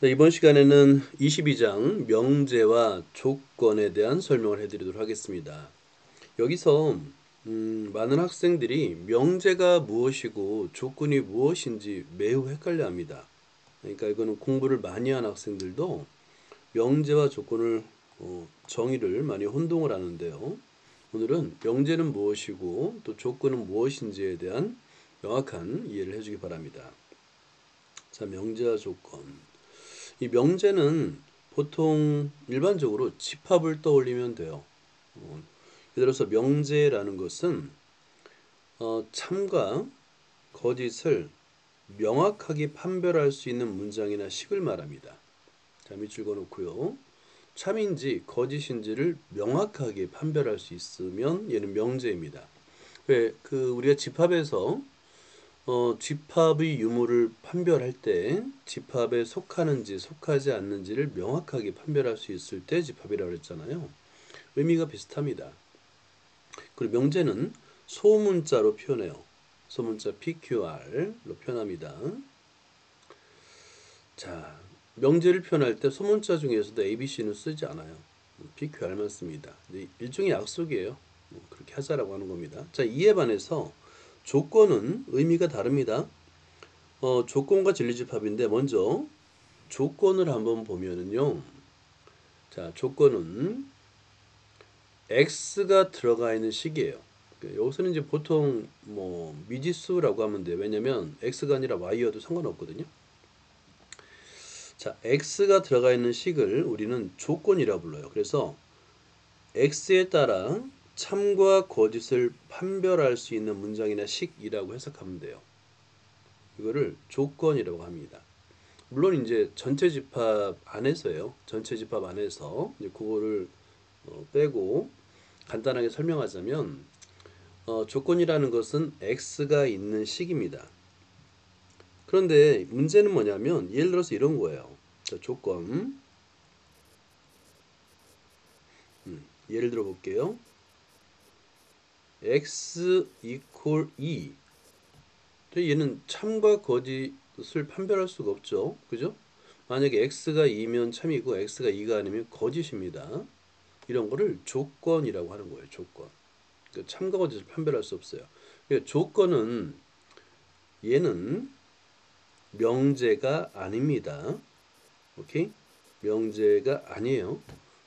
자, 이번 시간에는 22장 명제와 조건에 대한 설명을 해드리도록 하겠습니다. 여기서 많은 학생들이 명제가 무엇이고 조건이 무엇인지 매우 헷갈려합니다. 그러니까 이거는 공부를 많이 한 학생들도 명제와 조건을 정의를 많이 혼동을 하는데요. 오늘은 명제는 무엇이고 또 조건은 무엇인지에 대한 명확한 이해를 해주기 바랍니다. 자, 명제와 조건. 이 명제는 보통 일반적으로 집합을 떠올리면 돼요. 예를 들어서 명제라는 것은 참과 거짓을 명확하게 판별할 수 있는 문장이나 식을 말합니다. 자, 밑줄 그어놓고요. 참인지 거짓인지를 명확하게 판별할 수 있으면 얘는 명제입니다. 왜 우리가 집합에서 집합의 유무를 판별할 때 집합에 속하는지 속하지 않는지를 명확하게 판별할 수 있을 때 집합이라고 했잖아요. 의미가 비슷합니다. 그리고 명제는 소문자로 표현해요. 소문자 PQR로 표현합니다. 자, 명제를 표현할 때 소문자 중에서도 ABC는 쓰지 않아요. PQR만 씁니다. 일종의 약속이에요. 그렇게 하자라고 하는 겁니다. 자, 이에 반해서 조건은 의미가 다릅니다. 조건과 진리집합인데 먼저 조건을 한번 보면은요. 자, 조건은 x가 들어가 있는 식이에요. 여기서는 이제 보통 뭐 미지수라고 하면 돼요. 왜냐면 x가 아니라 y여도 상관없거든요. 자, x가 들어가 있는 식을 우리는 조건이라고 불러요. 그래서 x에 따라 참과 거짓을 판별할 수 있는 문장이나 식이라고 해석하면 돼요. 이거를 조건이라고 합니다. 물론 이제 전체 집합 안에서요. 전체 집합 안에서 이제 그거를 빼고 간단하게 설명하자면 조건이라는 것은 x가 있는 식입니다. 그런데 문제는 뭐냐면 예를 들어서 이런 거예요. 자, 조건 예를 들어 볼게요. x 이퀄 2. 얘는 참과 거짓을 판별할 수가 없죠. 그죠? 만약에 x가 2면 참이고 x가 2가 아니면 거짓입니다. 이런 거를 조건이라고 하는 거예요. 조건. 그러니까 참과 거짓을 판별할 수 없어요. 그러니까 조건은 얘는 명제가 아닙니다. 오케이? 명제가 아니에요.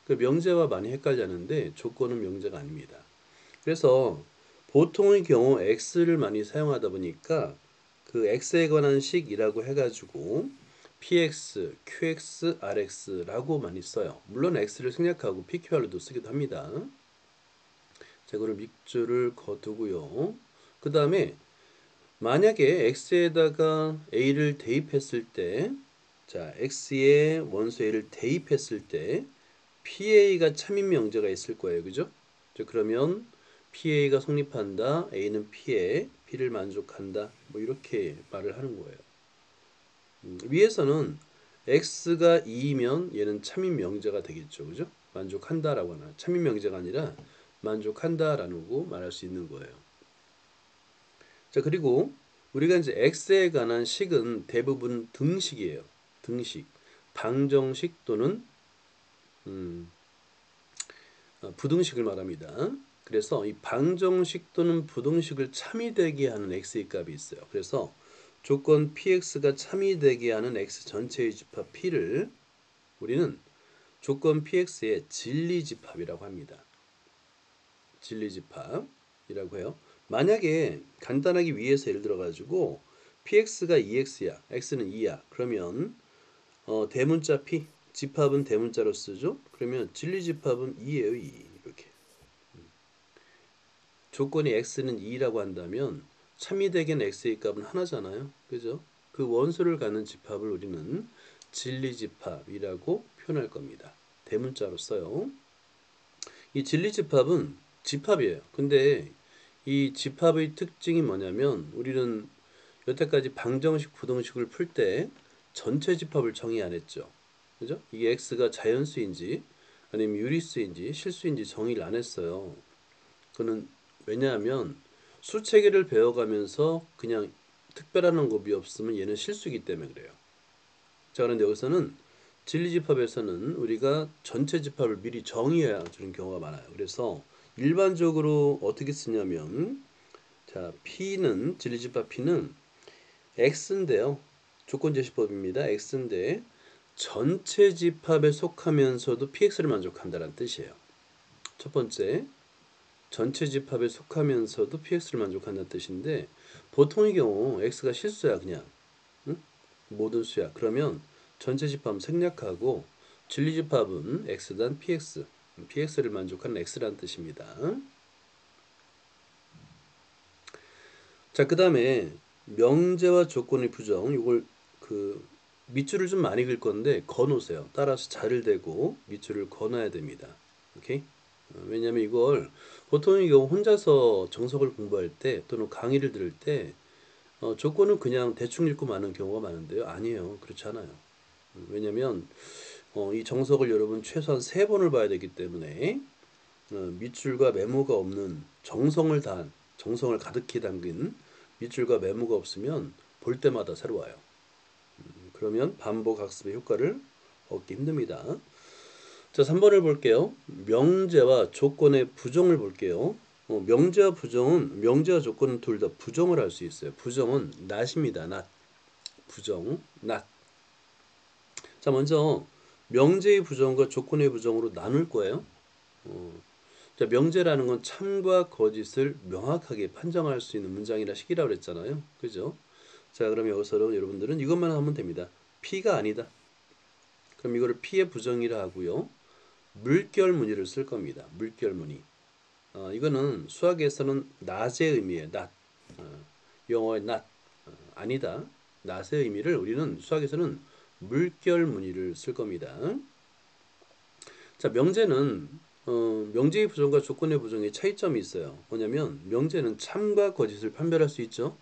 그 명제와 많이 헷갈리는데 조건은 명제가 아닙니다. 그래서 보통의 경우 x를 많이 사용하다 보니까 그 x에 관한 식이라고 해가지고 px, qx, rx라고 많이 써요. 물론 x를 생략하고 pqr로도 쓰기도 합니다. 자, 이거를 밑줄을 거두고요. 그 다음에 만약에 x에다가 a를 대입했을 때, 자, x에 원소 a를 대입했을 때 PA가 참인 명제가 있을 거예요. 그죠? 자, 그러면 PA가 성립한다. A는 P에 P를 만족한다. 뭐 이렇게 말을 하는 거예요. 위에서는 X가 2이면 얘는 참인 명제가 되겠죠. 그죠? 만족한다라고 하나. 참인 명제가 아니라 만족한다라고 말할 수 있는 거예요. 자, 그리고 우리가 이제 X에 관한 식은 대부분 등식이에요. 등식. 방정식 또는 부등식을 말합니다. 그래서 이 방정식 또는 부등식을 참이되게 하는 x의 값이 있어요. 그래서 조건 px가 참이되게 하는 x 전체의 집합 p를 우리는 조건 px의 진리집합이라고 합니다. 진리집합이라고 해요. 만약에 간단하게 위에서 예를 들어 가지고 px가 2x야, x는 2야. 그러면 대문자 p, 집합은 대문자로 쓰죠. 그러면 진리집합은 2예요, 2. 이렇게. 조건이 x는 2라고 한다면 참이되겐 x의 값은 하나잖아요. 그죠? 그 원소를 갖는 집합을 우리는 진리집합이라고 표현할 겁니다. 대문자로 써요. 이 진리집합은 집합이에요. 근데 이 집합의 특징이 뭐냐면 우리는 여태까지 방정식, 부등식을 풀 때 전체 집합을 정의 안 했죠. 그죠? 이게 x가 자연수인지 아니면 유리수인지 실수인지 정의를 안 했어요. 그는 왜냐하면 수체계를 배워가면서 그냥 특별한 언급이 없으면 얘는 실수이기 때문에 그래요. 자, 그런데 여기서는 진리집합에서는 우리가 전체 집합을 미리 정의해야 주는 경우가 많아요. 그래서 일반적으로 어떻게 쓰냐면, 자, P는, 진리집합 P는 X인데요. 조건제시법입니다. X인데 전체 집합에 속하면서도 PX를 만족한다는 뜻이에요. 첫 번째, 전체 집합에 속하면서도 PX를 만족한다는 뜻인데, 보통의 경우 X가 실수야 그냥. 응? 모든 수야. 그러면 전체 집합은 생략하고 진리 집합은 X단 PX, PX를 만족하는 X라는 뜻입니다. 자, 그 다음에 명제와 조건의 부정, 이걸 그 밑줄을 좀 많이 긁 건데 거놓으세요. 따라서 자를 대고 밑줄을 거놔야 됩니다. 오케이? 왜냐면 이걸 보통의 경우 혼자서 정석을 공부할 때 또는 강의를 들을 때 조건은 그냥 대충 읽고 마는 경우가 많은데요. 아니에요. 그렇지 않아요. 왜냐면 이 정석을 여러분 최소한 3번을 봐야 되기 때문에 밑줄과 메모가 없는 정성을 가득히 담긴 밑줄과 메모가 없으면 볼 때마다 새로워요. 그러면 반복 학습의 효과를 얻기 힘듭니다. 자, 3번을 볼게요. 명제와 조건의 부정을 볼게요. 명제와 부정은, 명제와 조건은 둘 다 부정을 할 수 있어요. 부정은 not입니다. not. 부정, not. 자, 먼저 명제의 부정과 조건의 부정으로 나눌 거예요. 자, 명제라는 건 참과 거짓을 명확하게 판정할 수 있는 문장이나 식이라고 그랬잖아요. 그죠? 자, 그럼 여기서는 여러분들은 이것만 하면 됩니다. P가 아니다. 그럼 이거를 P의 부정이라 하고요. 물결무늬를 쓸 겁니다. 물결무늬. 이거는 수학에서는 not의 의미예요. not. 영어의 not. 아니다. not의 의미를 우리는 수학에서는 물결무늬를 쓸 겁니다. 자, 명제는 명제의 부정과 조건의 부정의 차이점이 있어요. 뭐냐면 명제는 참과 거짓을 판별할 수 있죠.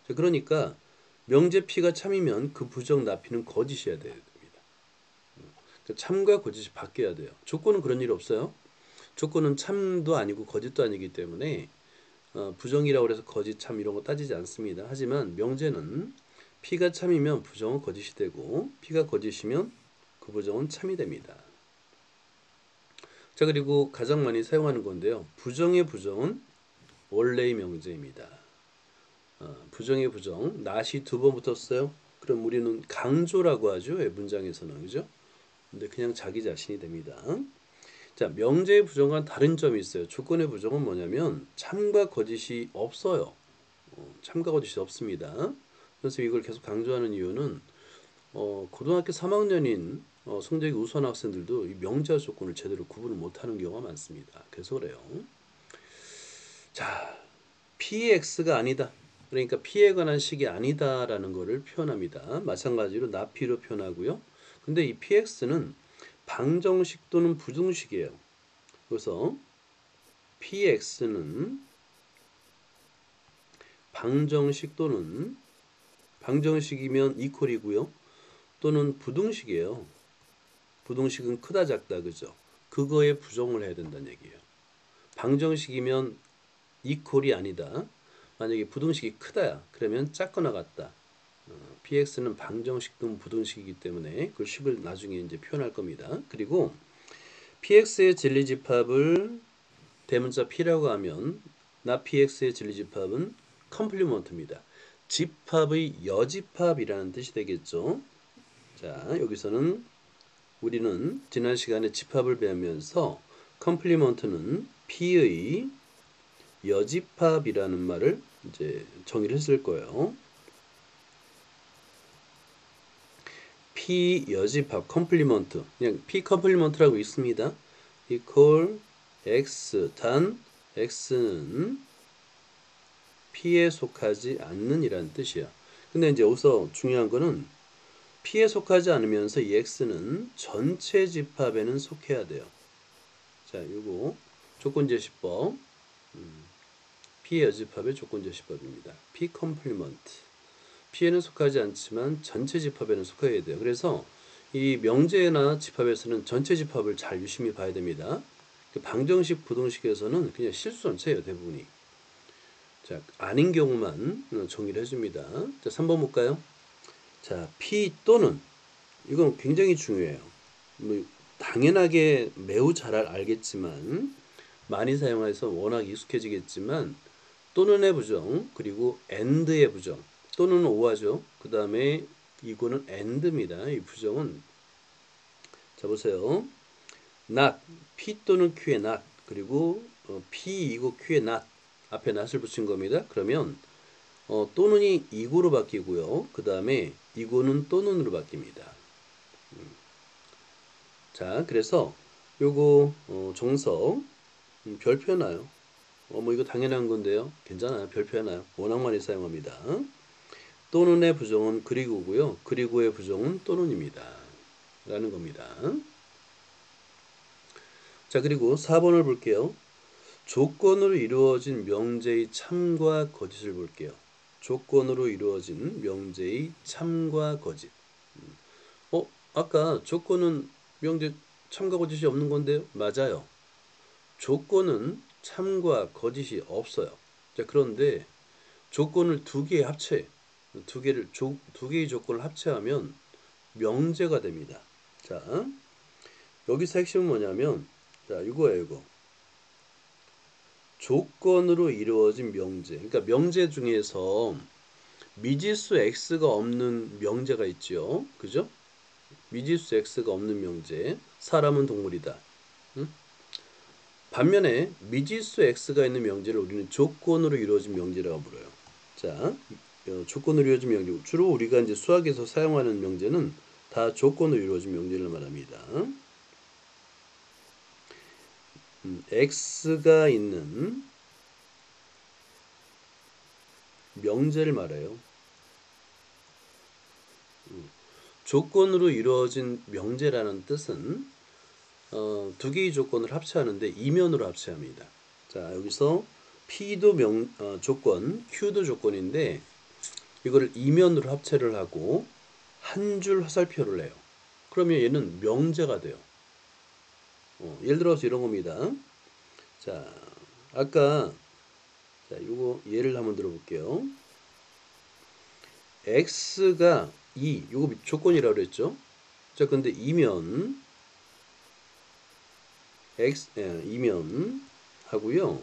자, 그러니까 명제 P가 참이면 그 부정 나피는 거짓이어야 됩니다. 그러니까 참과 거짓이 바뀌어야 돼요. 조건은 그런 일 없어요. 조건은 참도 아니고 거짓도 아니기 때문에 부정이라고 해서 거짓 참 이런 거 따지지 않습니다. 하지만 명제는 P가 참이면 부정은 거짓이 되고 P가 거짓이면 그 부정은 참이 됩니다. 자, 그리고 가장 많이 사용하는 건데요. 부정의 부정은 원래의 명제입니다. 부정의 부정, not이 2번 붙었어요. 그럼 우리는 강조라고 하죠. 문장에서는. 그죠? 근데 그냥 자기 자신이 됩니다. 자, 명제의 부정과는 다른 점이 있어요. 조건의 부정은 뭐냐면 참과 거짓이 없어요. 참과 거짓이 없습니다. 그래서 이걸 계속 강조하는 이유는 고등학교 3학년인 성적이 우수한 학생들도 이 명제와 조건을 제대로 구분을 못하는 경우가 많습니다. 그래서 그래요. 자, PX가 아니다. 그러니까 P에 관한 식이 아니다라는 것을 표현합니다. 마찬가지로 나피로 표현하고요. 근데 이 PX는 방정식 또는 부등식이에요. 그래서 PX는 방정식 또는 방정식이면 이퀄이고요. 또는 부등식이에요. 부등식은 크다 작다 그죠? 그거에 부정을 해야 된다는 얘기예요. 방정식이면 이퀄이 아니다. 만약에 부등식이 크다야 그러면 작거나 같다. px는 방정식 또는 부등식이기 때문에 그 식을 나중에 이제 표현할 겁니다. 그리고 px의 진리집합을 대문자 p라고 하면 not px의 진리집합은 컴플리먼트입니다. 집합의 여집합이라는 뜻이 되겠죠. 자, 여기서는 우리는 지난 시간에 집합을 배우면서 컴플리먼트는 P의 여집합이라는 말을 이제 정의를 했을 거예요. P 여집합 컴플리먼트 그냥 P 컴플리먼트라고 있습니다. equal X 단 X는 P에 속하지 않는 이라는 뜻이야. 근데 이제 여기서 중요한 거는 P에 속하지 않으면서 이 X는 전체 집합에는 속해야 돼요. 자, 요거 조건제시법. P의 여집합의 조건제시법입니다. P 컴플리먼트. P에는 속하지 않지만 전체 집합에는 속해야 돼요. 그래서 이 명제나 집합에서는 전체 집합을 잘 유심히 봐야 됩니다. 방정식, 부등식에서는 그냥 실수 전체예요, 대부분이. 자, 아닌 경우만 정의를 해줍니다. 자, 3번 볼까요? 자, P 또는 이건 굉장히 중요해요. 뭐 당연하게 매우 잘 알겠지만 많이 사용해서 워낙 익숙해지겠지만 또는의 부정 그리고 and의 부정 또는 오하죠. 그 다음에 이거는 and입니다. 이 부정은 자 보세요. not p 또는 q의 not 그리고 p이고 q의 not 앞에 not을 붙인 겁니다. 그러면 또는이 이고로 바뀌고요. 그 다음에 이고는 또는으로 바뀝니다. 자 그래서 요거 정석 별표 해놔요. 뭐 이거 당연한 건데요. 괜찮아요. 별표 해놔요. 워낙 많이 사용합니다. 또는의 부정은 그리고고요. 그리고의 부정은 또는입니다. 라는 겁니다. 자 그리고 4번을 볼게요. 조건으로 이루어진 명제의 참과 거짓을 볼게요. 조건으로 이루어진 명제의 참과 거짓. 아까 조건은 명제 참과 거짓이 없는 건데요. 맞아요. 조건은 참과 거짓이 없어요. 자, 그런데 조건을 두 개 합체, 두 개의 조건을 합체하면 명제가 됩니다. 자, 여기서 핵심은 뭐냐면, 자, 이거예요, 이거. 조건으로 이루어진 명제. 그러니까 명제 중에서 미지수 x가 없는 명제가 있죠. 그죠? 미지수 x가 없는 명제. 사람은 동물이다. 응? 반면에 미지수 x가 있는 명제를 우리는 조건으로 이루어진 명제라고 불러요. 자, 조건으로 이루어진 명제. 주로 우리가 이제 수학에서 사용하는 명제는 다 조건으로 이루어진 명제를 말합니다. x가 있는 명제를 말해요. 조건으로 이루어진 명제라는 뜻은 두 개의 조건을 합체하는데 이면으로 합체합니다. 자, 여기서 P도 조건, Q도 조건인데 이거를 이면으로 합체를 하고 한 줄 화살표를 내요. 그러면 얘는 명제가 돼요. 예를 들어서 이런 겁니다. 자, 아까 자, 요거 예를 한번 들어볼게요. x가 2, 요거 조건이라고 그랬죠? 자, 근데 이면 하고요.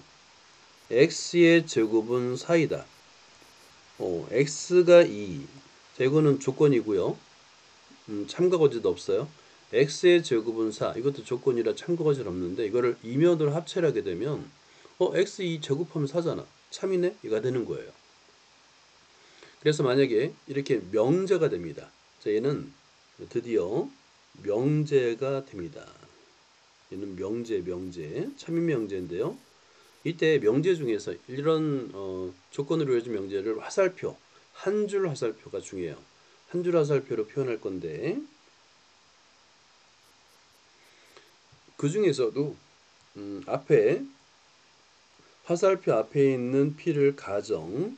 x의 제곱은 4이다. x가 2. 자, 이거는 조건이고요. 참가 거짓 없어요. x의 제곱은 4. 이것도 조건이라 참가 거짓 없는데 이거를 이면으로 합체를 하게 되면 x 2 제곱하면 4잖아. 참이네? 이가 되는 거예요. 그래서 만약에 이렇게 명제가 됩니다. 자, 얘는 드디어 명제가 됩니다. 얘는 명제, 참인 명제인데요. 이때 명제 중에서 이런 조건으로 이루어진 명제를 화살표, 한 줄 화살표가 중요해요. 한 줄 화살표로 표현할 건데 그 중에서도 앞에 화살표 앞에 있는 P를 가정,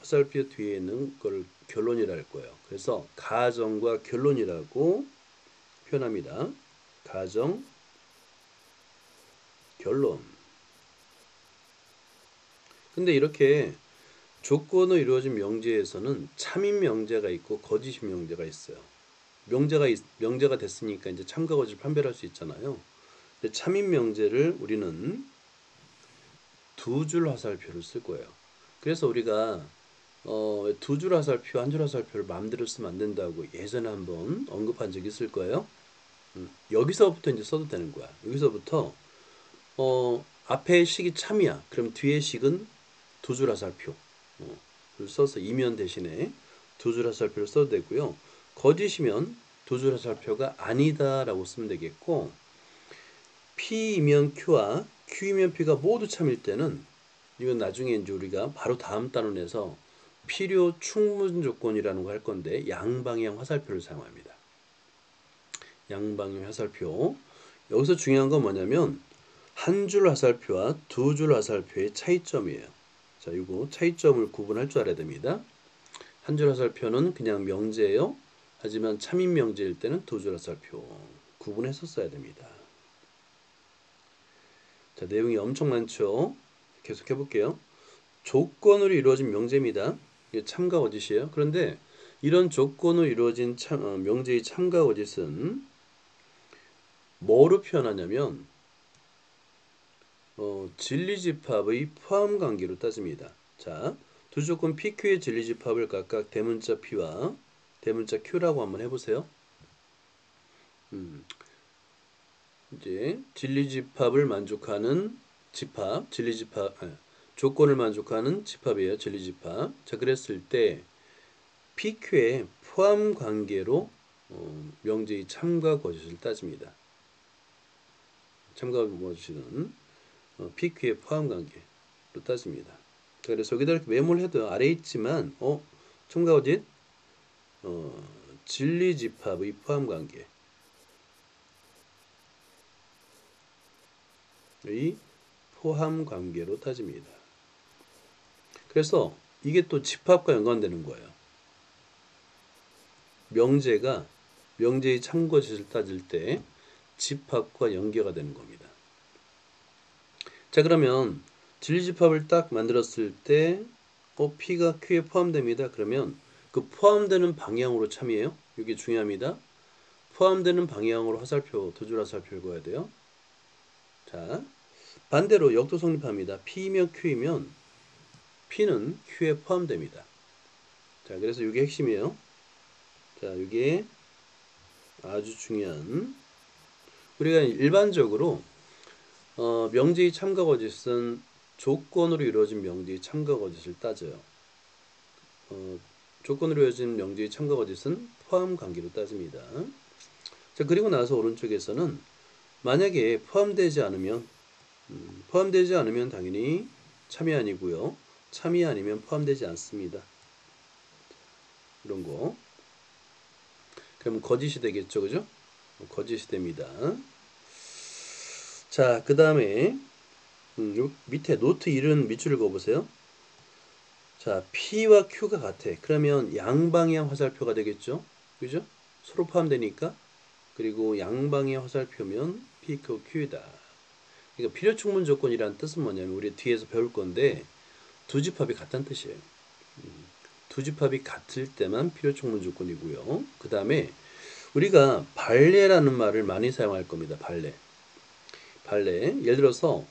화살표 뒤에 있는 걸 결론이라 할 거예요. 그래서 가정과 결론이라고 표현합니다. 가정, 결론. 근데 이렇게 조건으로 이루어진 명제에서는 참인 명제가 있고 거짓 명제가 있어요. 명제가 됐으니까 이제 참과 거짓을 판별할 수 있잖아요. 근데 참인 명제를 우리는 두 줄 화살표를 쓸 거예요. 그래서 우리가 두 줄 화살표, 한 줄 화살표를 마음대로 쓰면 안 된다고 예전에 한번 언급한 적이 있을 거예요. 여기서부터 이제 써도 되는 거야. 여기서부터 앞에 식이 참이야. 그럼 뒤에 식은 두 줄 화살표. 써서 이면 대신에 두 줄 화살표를 써도 되고요. 거짓이면 두 줄 화살표가 아니다라고 쓰면 되겠고 P이면 Q와 Q이면 P가 모두 참일 때는 이건 나중에 이제 우리가 바로 다음 단원에서 필요 충분 조건이라는 거 할 건데 양방향 화살표를 사용합니다. 양방향 화살표. 여기서 중요한 건 뭐냐면 한 줄 화살표와 두 줄 화살표의 차이점이에요. 자, 이거 차이점을 구분할 줄 알아야 됩니다. 한 줄 화살표는 그냥 명제예요. 하지만 참인 명제일 때는 두 줄 화살표 구분해서 써야 됩니다. 자, 내용이 엄청 많죠. 계속 해볼게요. 조건으로 이루어진 명제입니다. 이게 참과 거짓이에요. 그런데 이런 조건으로 이루어진 명제의 참가 거짓은 뭐로 표현하냐면 진리집합의 포함관계로 따집니다. 자, 두 조건 PQ의 진리집합을 각각 대문자 P와 대문자 Q라고 한번 해보세요. 이제 진리집합을 만족하는 집합, 조건을 만족하는 집합이에요. 진리집합. 자, 그랬을 때 PQ의 포함관계로 명제의 참과 거짓을 따집니다. 참과 거짓은 PQ의 포함관계로 따집니다. 그래서 여기다 이렇게 메모를 해도 아래에 있지만 참과 거짓 진리집합의 포함관계의 포함관계로 따집니다. 그래서 이게 또 집합과 연관되는 거예요. 명제가 명제의 참거짓을 따질 때 집합과 연계가 되는 겁니다. 자, 그러면 진리집합을 딱 만들었을 때 P가 Q에 포함됩니다. 그러면 그 포함되는 방향으로 참이에요. 이게 중요합니다. 포함되는 방향으로 두 줄 화살표 읽어야 돼요. 자, 반대로 역도 성립합니다. P이면 Q이면 P는 Q에 포함됩니다. 자, 그래서 이게 핵심이에요. 자, 이게 아주 중요한, 우리가 일반적으로 명제의 참가 거짓은 조건으로 이루어진 명제의 참가 거짓을 따져요. 조건으로 이루어진 명제의 참가 거짓은 포함 관계로 따집니다. 자, 그리고 나서 오른쪽에서는 만약에 포함되지 않으면 당연히 참이 아니고요. 참이 아니면 포함되지 않습니다. 이런 거. 그럼 거짓이 되겠죠, 그죠? 거짓이 됩니다. 자, 그 다음에 밑에 노트 1은 밑줄 그어보세요. 자, P와 Q가 같아. 그러면 양방향 화살표가 되겠죠? 그죠? 서로 포함되니까. 그리고 양방향 화살표면 P, Q, Q이다. 그러니까 필요충분 조건이란 뜻은 뭐냐면 우리 뒤에서 배울 건데 두 집합이 같다는 뜻이에요. 두 집합이 같을 때만 필요충분 조건이고요. 그 다음에 우리가 발레라는 말을 많이 사용할 겁니다. 발레. 예를 들어서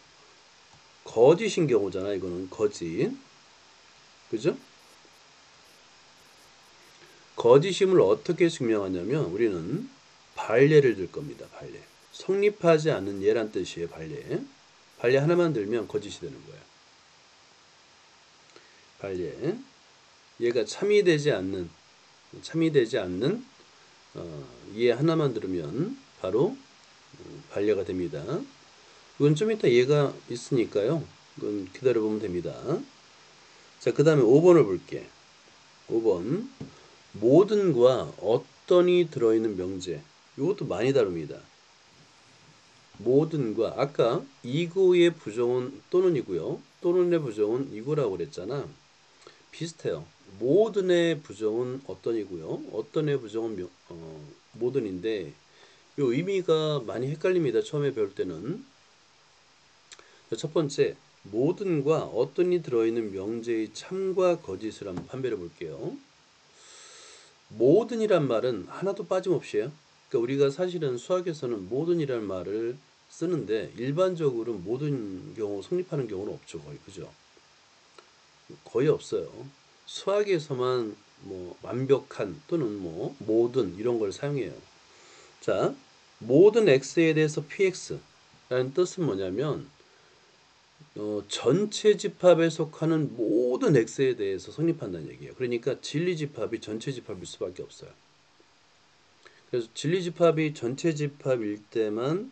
거짓인 경우잖아. 이거는 거짓. 그죠? 거짓임을 어떻게 증명하냐면 우리는 발례를 들 겁니다. 발례. 성립하지 않는 예란 뜻이에요. 발례. 발례 하나만 들면 거짓이 되는 거예요. 발례. 얘가 참이되지 않는 예 하나만 들으면 바로 발례가 됩니다. 이건 좀 이따 예가 있으니까요. 이건 기다려보면 됩니다. 자, 그 다음에 5번을 볼게. 5번. 모든과 어떤이 들어있는 명제. 이것도 많이 다룹니다. 모든과 아까 이거의 부정은 또는이고요. 또는의 부정은 이거라고 그랬잖아. 비슷해요. 모든의 부정은 어떤이고요. 어떤의 부정은 모든인데 이 의미가 많이 헷갈립니다. 처음에 배울 때는. 첫 번째, 모든과 어떤이 들어있는 명제의 참과 거짓을 한번 판별해 볼게요. 모든이란 말은 하나도 빠짐없이에요. 그러니까 우리가 사실은 수학에서는 모든이란 말을 쓰는데 일반적으로 모든 경우 성립하는 경우는 없죠. 거의. 그죠? 거의 없어요. 수학에서만 뭐 완벽한 또는 뭐 모든 이런 걸 사용해요. 자, 모든 x에 대해서 px라는 뜻은 뭐냐면 전체 집합에 속하는 모든 x에 대해서 성립한다는 얘기예요. 그러니까 진리집합이 전체 집합일 수밖에 없어요. 그래서 진리집합이 전체 집합일 때만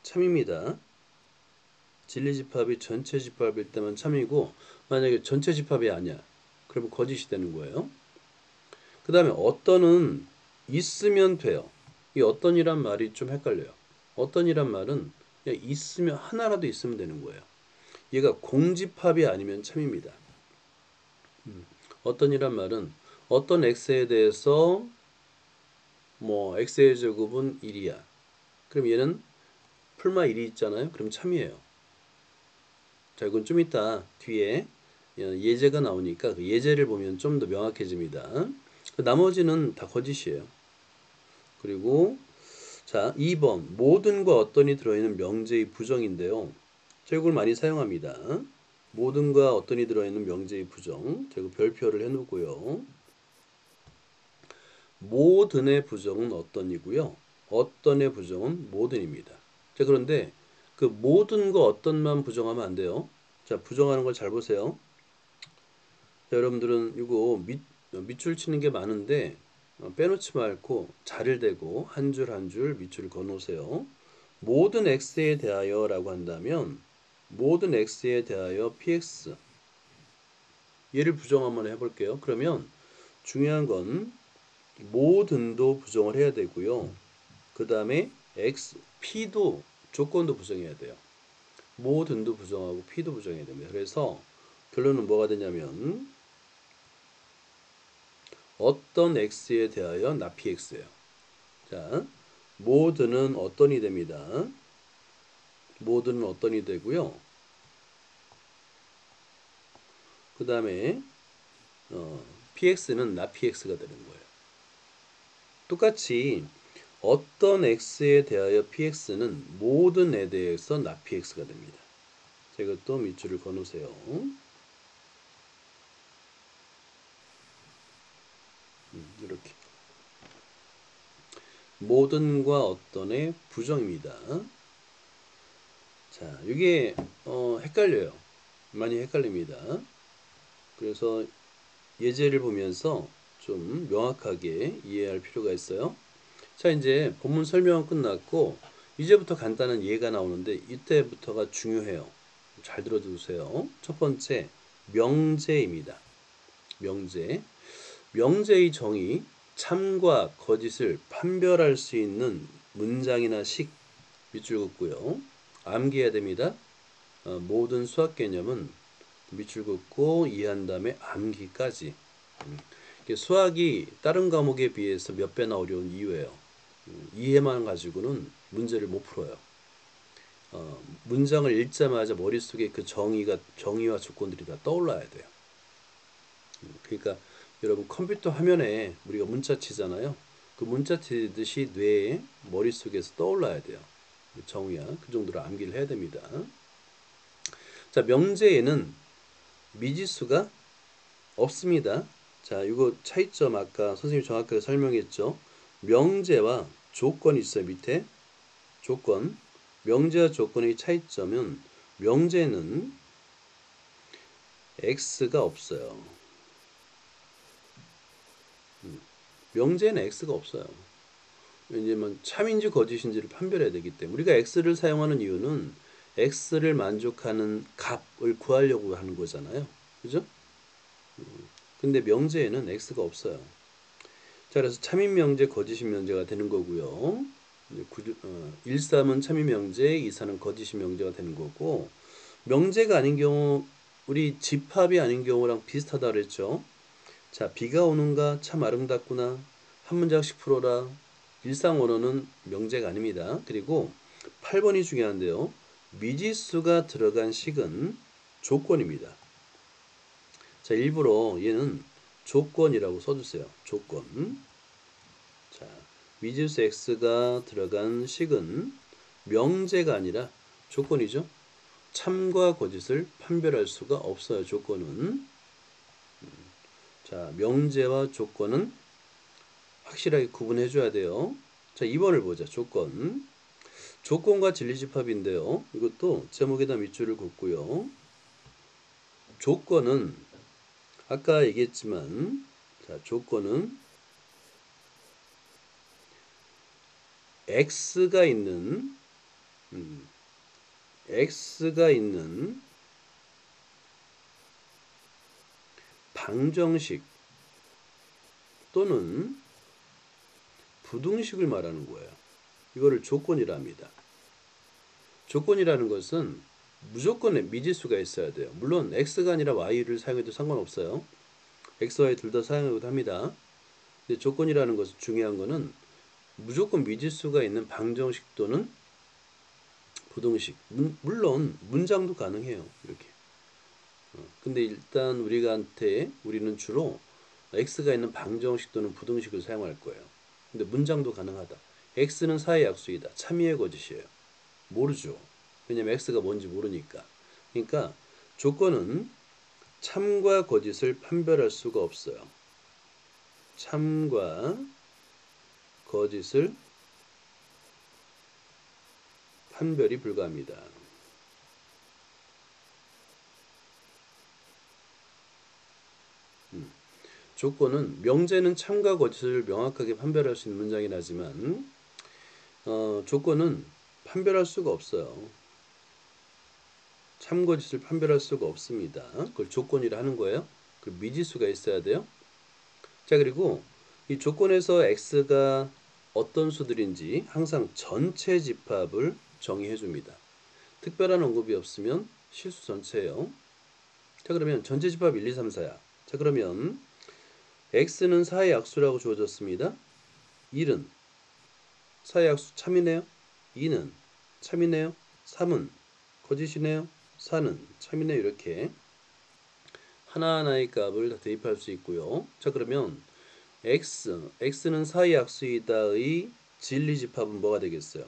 참입니다. 진리집합이 전체 집합일 때만 참이고 만약에 전체 집합이 아니야. 그러면 거짓이 되는 거예요. 그 다음에 어떤은 있으면 돼요. 이 어떤이란 말이 좀 헷갈려요. 어떤이란 말은 그냥 있으면 하나라도 있으면 되는 거예요. 얘가 공집합이 아니면 참입니다. 어떤이란 말은 어떤 x에 대해서 뭐 x의 제곱은 1이야. 그럼 얘는 풀마 1이 있잖아요. 그럼 참이에요. 자, 이건 좀 이따 뒤에 예제가 나오니까 그 예제를 보면 좀 더 명확해집니다. 나머지는 다 거짓이에요. 그리고 자, 2번 모든과 어떤이 들어있는 명제의 부정인데요. 자, 이걸 많이 사용합니다. 모든과 어떤이 들어있는 명제의 부정. 제가 별표를 해놓고요. 모든의 부정은 어떤이고요. 어떤의 부정은 모든입니다. 자, 그런데 그 모든과 어떤만 부정하면 안 돼요. 자, 부정하는 걸 잘 보세요. 자, 여러분들은 이거 밑줄 치는 게 많은데 빼놓지 말고 자를 대고 한 줄 한 줄 밑줄을 그어놓으세요. 모든 x에 대하여 라고 한다면 모든 x에 대하여 px 얘를 부정 한번 해볼게요. 그러면 중요한 건 모든도 부정을 해야 되고요. 그 다음에 p도 조건도 부정해야 돼요. 모든도 부정하고 p도 부정해야 됩니다. 그래서 결론은 뭐가 되냐면 어떤 x에 대하여 나 px예요. 자, 모든은 어떤이 됩니다. 모든은 어떤이 되고요. 그 다음에 px는 나 px가 되는 거예요. 똑같이 어떤 x에 대하여 px는 모든에 대해서 나 px가 됩니다. 자, 이것도 밑줄을 그어놓으세요. 이렇게 모든과 어떤의 부정입니다. 자, 이게 헷갈려요. 많이 헷갈립니다. 그래서 예제를 보면서 좀 명확하게 이해할 필요가 있어요. 자, 이제 본문 설명은 끝났고 이제부터 간단한 예가 나오는데 이때부터가 중요해요. 잘 들어주세요. 첫 번째, 명제입니다. 명제. 명제의 정의, 참과 거짓을 판별할 수 있는 문장이나 식 밑줄 긋고요. 암기해야 됩니다. 모든 수학 개념은 밑줄 긋고 이해한 다음에 암기까지. 수학이 다른 과목에 비해서 몇 배나 어려운 이유예요. 이해만 가지고는 문제를 못 풀어요. 문장을 읽자마자 머릿속에 그 정의와 조건들이 다 떠올라야 돼요. 그러니까 여러분 컴퓨터 화면에 우리가 문자 치잖아요. 그 문자 치듯이 뇌에 머릿속에서 떠올라야 돼요. 정의야. 그 정도로 암기를 해야 됩니다. 자, 명제에는 미지수가 없습니다. 자, 이거 차이점 아까 선생님이 정확하게 설명했죠. 명제와 조건이 있어요. 밑에 조건. 명제와 조건의 차이점은 명제는 x가 없어요. 명제는 x가 없어요. 왜냐면 참인지 거짓인지를 판별해야 되기 때문에 우리가 x를 사용하는 이유는 x를 만족하는 값을 구하려고 하는 거잖아요. 그죠? 근데 명제에는 x가 없어요. 자, 그래서 참인 명제, 거짓인 명제가 되는 거고요. 1, 3은 참인 명제, 2, 4는 거짓인 명제가 되는 거고 명제가 아닌 경우 우리 집합이 아닌 경우랑 비슷하다 그랬죠. 자, 비가 오는가 참 아름답구나 한 문장씩 풀어라. 일상 언어는 명제가 아닙니다. 그리고 8번이 중요한데요. 미지수가 들어간 식은 조건입니다. 자, 일부러 얘는 조건이라고 써주세요. 조건. 자, 미지수 x가 들어간 식은 명제가 아니라 조건이죠. 참과 거짓을 판별할 수가 없어요. 조건은. 자, 명제와 조건은 확실하게 구분해 줘야 돼요. 자, 2번을 보자. 조건. 조건과 진리집합인데요. 이것도 제목에다 밑줄을 긋고요. 조건은 아까 얘기했지만 자, 조건은 x가 있는 x가 있는 방정식 또는 부등식을 말하는 거예요. 이거를 조건이라 합니다. 조건이라는 것은 무조건 미지수가 있어야 돼요. 물론 x가 아니라 y를 사용해도 상관없어요. x, y 둘 다 사용해도 합니다. 근데 조건이라는 것은 중요한 거는 무조건 미지수가 있는 방정식 또는 부등식. 물론 문장도 가능해요. 이렇게. 근데 일단 우리는 주로 x가 있는 방정식 또는 부등식을 사용할 거예요. 근데 문장도 가능하다. x는 4의 약수이다. 참이의 거짓이에요. 모르죠. 왜냐면 x가 뭔지 모르니까. 그러니까 조건은 참과 거짓을 판별할 수가 없어요. 참과 거짓을 판별이 불가합니다. 조건은 명제는 참과 거짓을 명확하게 판별할 수 있는 문장이 나지만 조건은 판별할 수가 없어요. 참 거짓을 판별할 수가 없습니다. 그걸 조건이라 하는 거예요. 그 미지수가 있어야 돼요. 자, 그리고 이 조건에서 x가 어떤 수들인지 항상 전체 집합을 정의해 줍니다. 특별한 언급이 없으면 실수 전체예요. 자, 그러면 전체 집합 1, 2, 3, 4야. 자, 그러면 x는 4의 약수라고 주어졌습니다. 1은 4의 약수 참이네요. 2는 참이네요. 3은 거짓이네요. 4는 참이네요. 이렇게 하나하나의 값을 다 대입할 수 있고요. 자, 그러면 x는 4의 약수이다의 진리집합은 뭐가 되겠어요?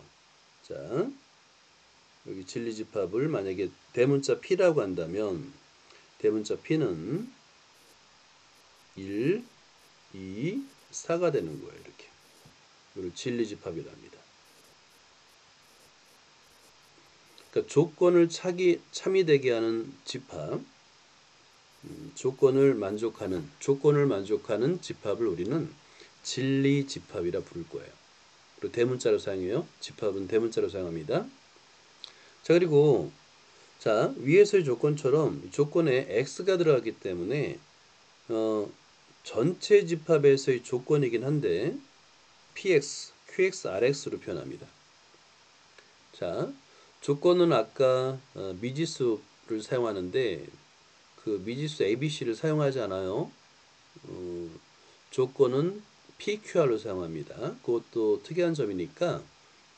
자, 여기 진리집합을 만약에 대문자 p라고 한다면 대문자 p는 1, 2, 4가 되는 거예요. 이렇게. 이걸 진리집합이랍니다. 그러니까 조건을 참이 되게 하는 집합, 조건을 만족하는 집합을 우리는 진리집합이라 부를 거예요. 그리고 대문자로 사용해요. 집합은 대문자로 사용합니다. 자, 그리고 자, 위에서의 조건처럼 조건에 x가 들어가기 때문에 어, 전체 집합에서의 조건이긴 한데 px, qx, rx로 표현합니다. 자, 조건은 아까 미지수를 사용하는데 그 미지수 ABC를 사용하지 않아요. 조건은 PQR로 사용합니다. 그것도 특이한 점이니까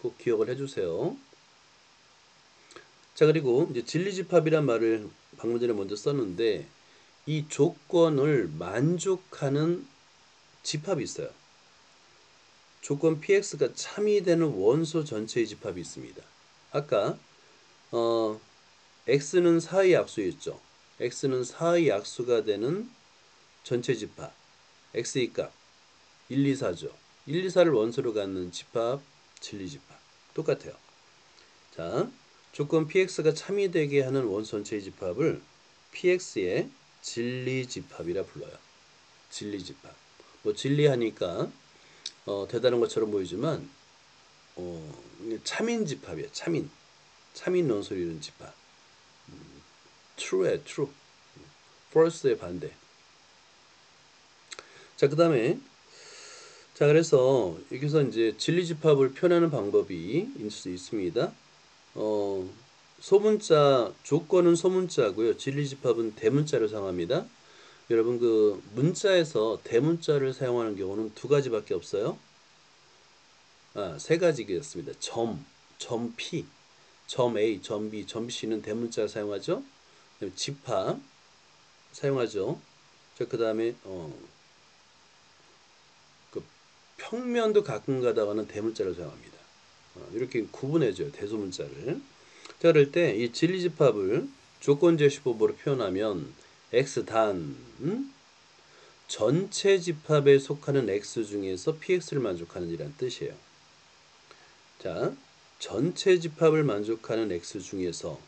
꼭 기억을 해주세요. 자, 그리고 이제 진리집합이란 말을 방금 전에 먼저 썼는데 이 조건을 만족하는 집합이 있어요. 조건 PX가 참이되는 원소 전체의 집합이 있습니다. 아까 X는 4의 약수였죠. X는 4의 약수가 되는 전체 집합 X의 값 1, 2, 4죠. 1, 2, 4를 원소로 갖는 집합 진리집합 똑같아요. 자, 조건 PX가 참이되게 하는 원소 전체의 집합을 PX의 진리집합이라 불러요. 진리집합. 뭐 진리하니까 대단한 것처럼 보이지만 참인 집합이에요. 참인 논소리 이런 집합. true에 true. false의 반대. 자, 그다음에 자, 그래서 여기서 이제 진리 집합을 표현하는 방법이 있을 수 있습니다. 소문자 조건은 소문자고요. 진리 집합은 대문자를 사용합니다. 여러분 그 문자에서 대문자를 사용하는 경우는 두 가지밖에 없어요. 세 가지겠습니다. 점 P, 점 A, 점 B, 점 C는 대문자 사용하죠. 집합 사용하죠. 자, 그다음에 그 평면도 가끔 가다가는 대문자를 사용합니다. 이렇게 구분해줘요. 대소문자를. 자, 그럴 때 이 진리집합을 조건제시법으로 표현하면 x단 전체 집합에 속하는 x 중에서 px를 만족하는 이란 뜻이에요. 자, 전체 집합을 만족하는 x 중에서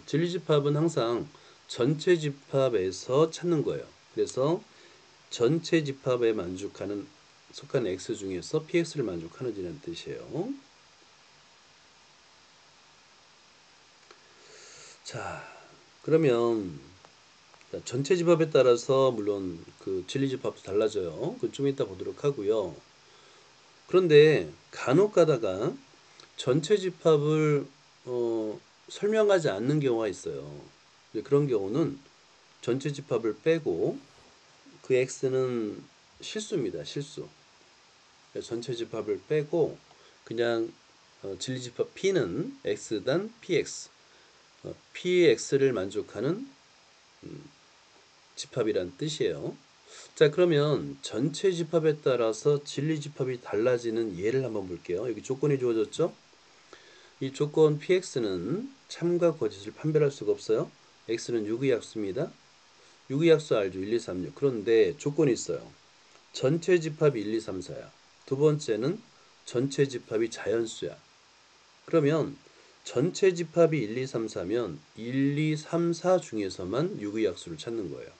진리집합은 항상 전체 집합에서 찾는 거예요. 그래서 전체 집합에 속하는 x 중에서 px를 만족하는 이란 뜻이에요. 자, 그러면 전체 집합에 따라서 물론 그 진리 집합도 달라져요. 그 좀 이따 보도록 하고요. 그런데 간혹 가다가 전체 집합을 설명하지 않는 경우가 있어요. 그런 경우는 전체 집합을 빼고 그 x는 실수입니다. 실수. 전체 집합을 빼고 그냥 진리 집합 p는 x단 px, px를 만족하는 집합이란 뜻이에요. 자, 그러면 전체 집합에 따라서 진리 집합이 달라지는 예를 한번 볼게요. 여기 조건이 주어졌죠? 이 조건 px는 참과 거짓을 판별할 수가 없어요. x는 6의 약수입니다. 6의 약수 알죠? 1, 2, 3, 6. 그런데 조건이 있어요. 전체 집합이 1, 2, 3, 4야. 두 번째는 전체 집합이 자연수야. 그러면 전체 집합이 1, 2, 3, 4면 1, 2, 3, 4 중에서만 6의 약수를 찾는 거예요.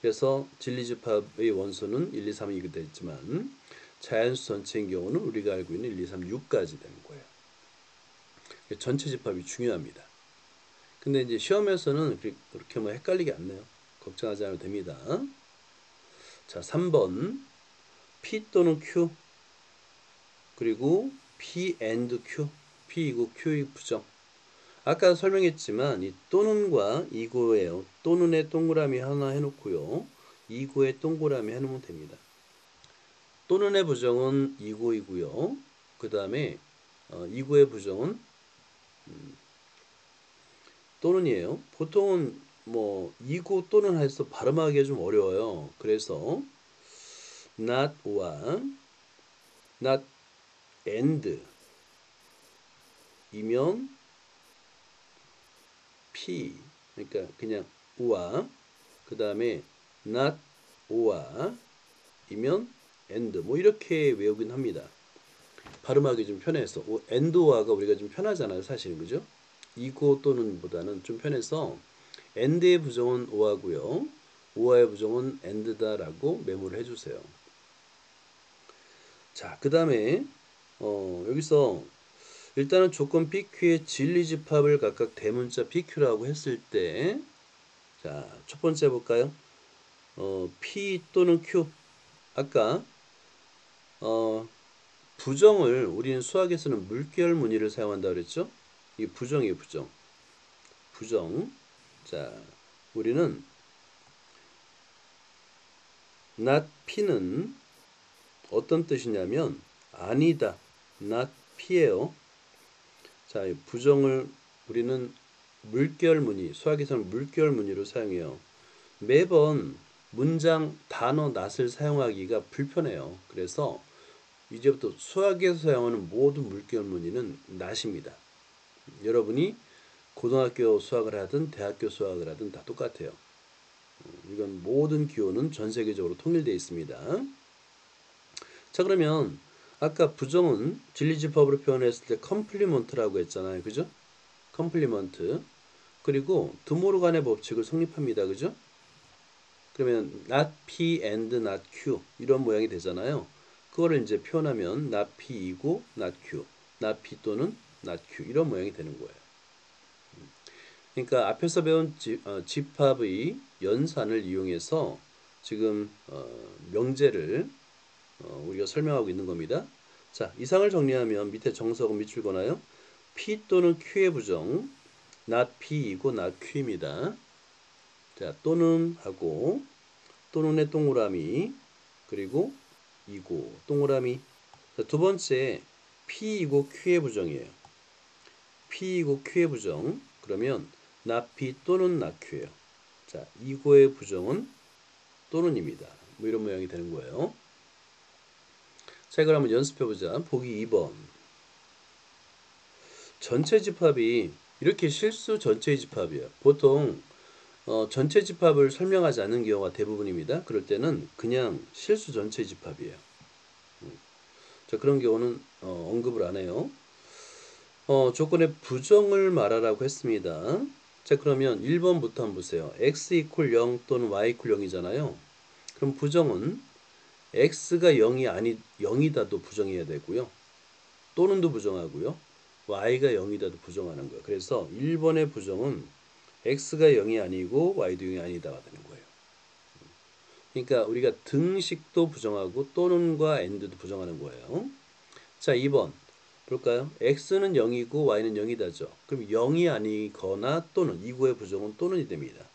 그래서 진리집합의 원소는 1, 2, 3이 되지만 자연수 전체인 경우는 우리가 알고 있는 1, 2, 3, 6까지 되는 거예요. 전체 집합이 중요합니다. 근데 이제 시험에서는 그렇게 뭐 헷갈리게 안 내요. 걱정하지 않아도 됩니다. 자, 3번 P 또는 Q 그리고 P and Q P이고 Q의 부정. 아까 설명했지만 이 또는과 이고예요. 또는에 동그라미 하나 해놓고요. 이고에 동그라미 해놓으면 됩니다. 또는의 부정은 이고이고요. 그 다음에 이고의 부정은 또는이에요. 보통은 뭐 이고 또는 해서 발음하기가 좀 어려워요. 그래서 not와 not and 이면 p 그러니까 그냥 우와 그 다음에 not 오와 이면 and 뭐 이렇게 외우긴 합니다. 발음하기 좀 편해서 and와가 우리가 좀 편하잖아요. 사실은 그죠? 이고 또는 보다는 좀 편해서 and의 부정은 오하고요. 오하의 부정은 and다라고 메모를 해주세요. 자, 그 다음에 여기서 일단은 조건 PQ의 진리집합을 각각 대문자 PQ라고 했을 때 자, 첫 번째 볼까요? P 또는 Q 아까 어, 부정을 우리는 수학에서는 물결 무늬를 사용한다 그랬죠? 이 부정이에요, 부정. 부정. 자, 우리는 not P는 어떤 뜻이냐면 아니다. not P예요. 자, 부정을 우리는 물결 무늬, 수학에서는 물결 무늬로 사용해요. 매번 문장, 단어, not을 사용하기가 불편해요. 그래서 이제부터 수학에서 사용하는 모든 물결 무늬는 not입니다. 여러분이 고등학교 수학을 하든 대학교 수학을 하든 다 똑같아요. 이건 모든 기호는 전 세계적으로 통일되어 있습니다. 자, 그러면 아까 부정은 진리집합으로 표현했을 때 컴플리먼트라고 했잖아요. 그죠? 컴플리먼트. 그리고 드모르간의 법칙을 성립합니다. 그죠? 그러면 not P and not Q 이런 모양이 되잖아요. 그거를 이제 표현하면 not P이고 not Q, not P 또는 not Q 이런 모양이 되는 거예요. 그러니까 앞에서 배운 집합의 연산을 이용해서 지금 명제를 우리가 설명하고 있는 겁니다. 자, 이상을 정리하면 밑에 정석은 밑줄 거나요? P 또는 Q의 부정 not P이고 not Q입니다. 자, 또는 하고 또는의 동그라미 그리고 이고 동그라미. 자, 두 번째 P이고 Q의 부정이에요. P이고 Q의 부정 그러면 not P 또는 not Q예요. 자, 이고의 부정은 또는입니다. 뭐 이런 모양이 되는 거예요. 자, 이걸 한번 연습해보자. 보기 2번. 전체 집합이 이렇게 실수 전체 집합이에요. 보통 전체 집합을 설명하지 않는 경우가 대부분입니다. 그럴 때는 그냥 실수 전체 집합이에요. 자, 그런 경우는 언급을 안 해요. 조건의 부정을 말하라고 했습니다. 자, 그러면 1번부터 한번 보세요. x 이퀄 0 또는 y 이퀄 0이잖아요. 그럼 부정은 x가 0이 아니 0이다도 부정해야 되고요. 또는도 부정하고요. y가 0이다도 부정하는 거예요. 그래서 1번의 부정은 x가 0이 아니고 y도 0이 아니다가 되는 거예요. 그러니까 우리가 등식도 부정하고 또는과 and도 부정하는 거예요. 자, 2번 볼까요? x는 0이고 y는 0이다죠. 그럼 0이 아니거나 또는 이구의 부정은 또는이 됩니다.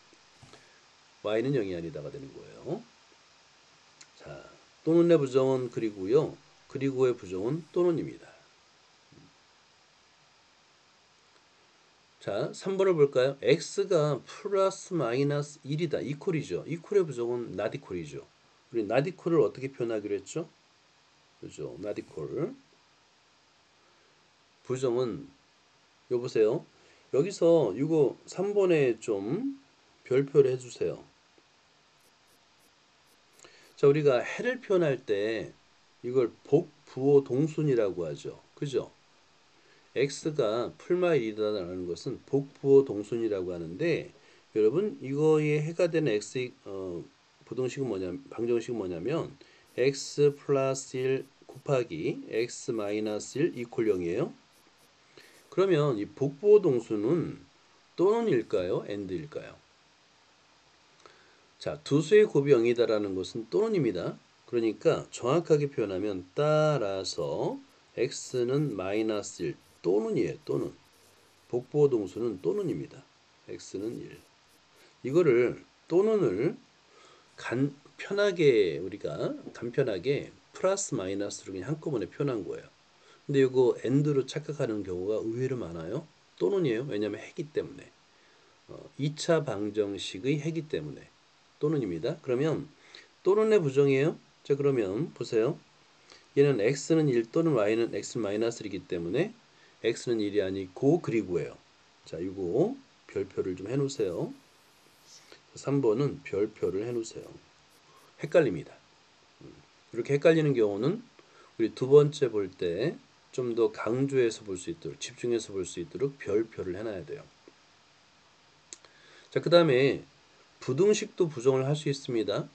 y는 0이 아니다가 되는 거예요. 자, 또는의 부정은 그리고요. 그리고의 부정은 또는입니다. 자, 3번을 볼까요? x가 플러스 마이너스 1이다. 이퀄이죠. 이퀄의 부정은 not equal이죠. 우리 나디콜을 어떻게 표현하기로 했죠? 그죠? 나디콜. 부정은 여보세요. 여기서 이거 3번에 좀 별표를 해주세요. 자, 우리가 해를 표현할 때 이걸 복부호 동순이라고 하죠. 그죠? x가 풀마일이다라는 것은 복부호 동순이라고 하는데 여러분 이거의 해가 되는 x 부등식은 방정식은 뭐냐면 x 플러스 1 곱하기 x 마이너스 1 이퀄 0이에요. 그러면 이 복부호 동수는 또는일까요? and일까요? 자, 두 수의 곱이 0이다라는 것은 또는입니다. 그러니까 정확하게 표현하면 따라서 x는 마이너스 1 또는이에요. 또는. 복부호 동수는 또는입니다. x는 1. 이거를 또는을 편하게 우리가 간편하게 플러스 마이너스로 그냥 한꺼번에 표현한 거예요. 근데 이거 and로 착각하는 경우가 의외로 많아요. 또는이에요. 왜냐하면 해기 때문에. 2차 방정식의 해기 때문에 또는입니다. 그러면 또는의 부정이에요. 자, 그러면 보세요. 얘는 x는 1 또는 y는 x 마이너스 1이기 때문에 x는 1이 아니고 그리고예요. 자, 이거 별표를 좀 해놓으세요. 3번은 별표를 해놓으세요. 헷갈립니다. 이렇게 헷갈리는 경우는 우리 두 번째 볼 때 좀 더 강조해서 볼 수 있도록 집중해서 볼 수 있도록 별표를 해놔야 돼요. 자, 그 다음에 부등식도 부정을 할 수 있습니다.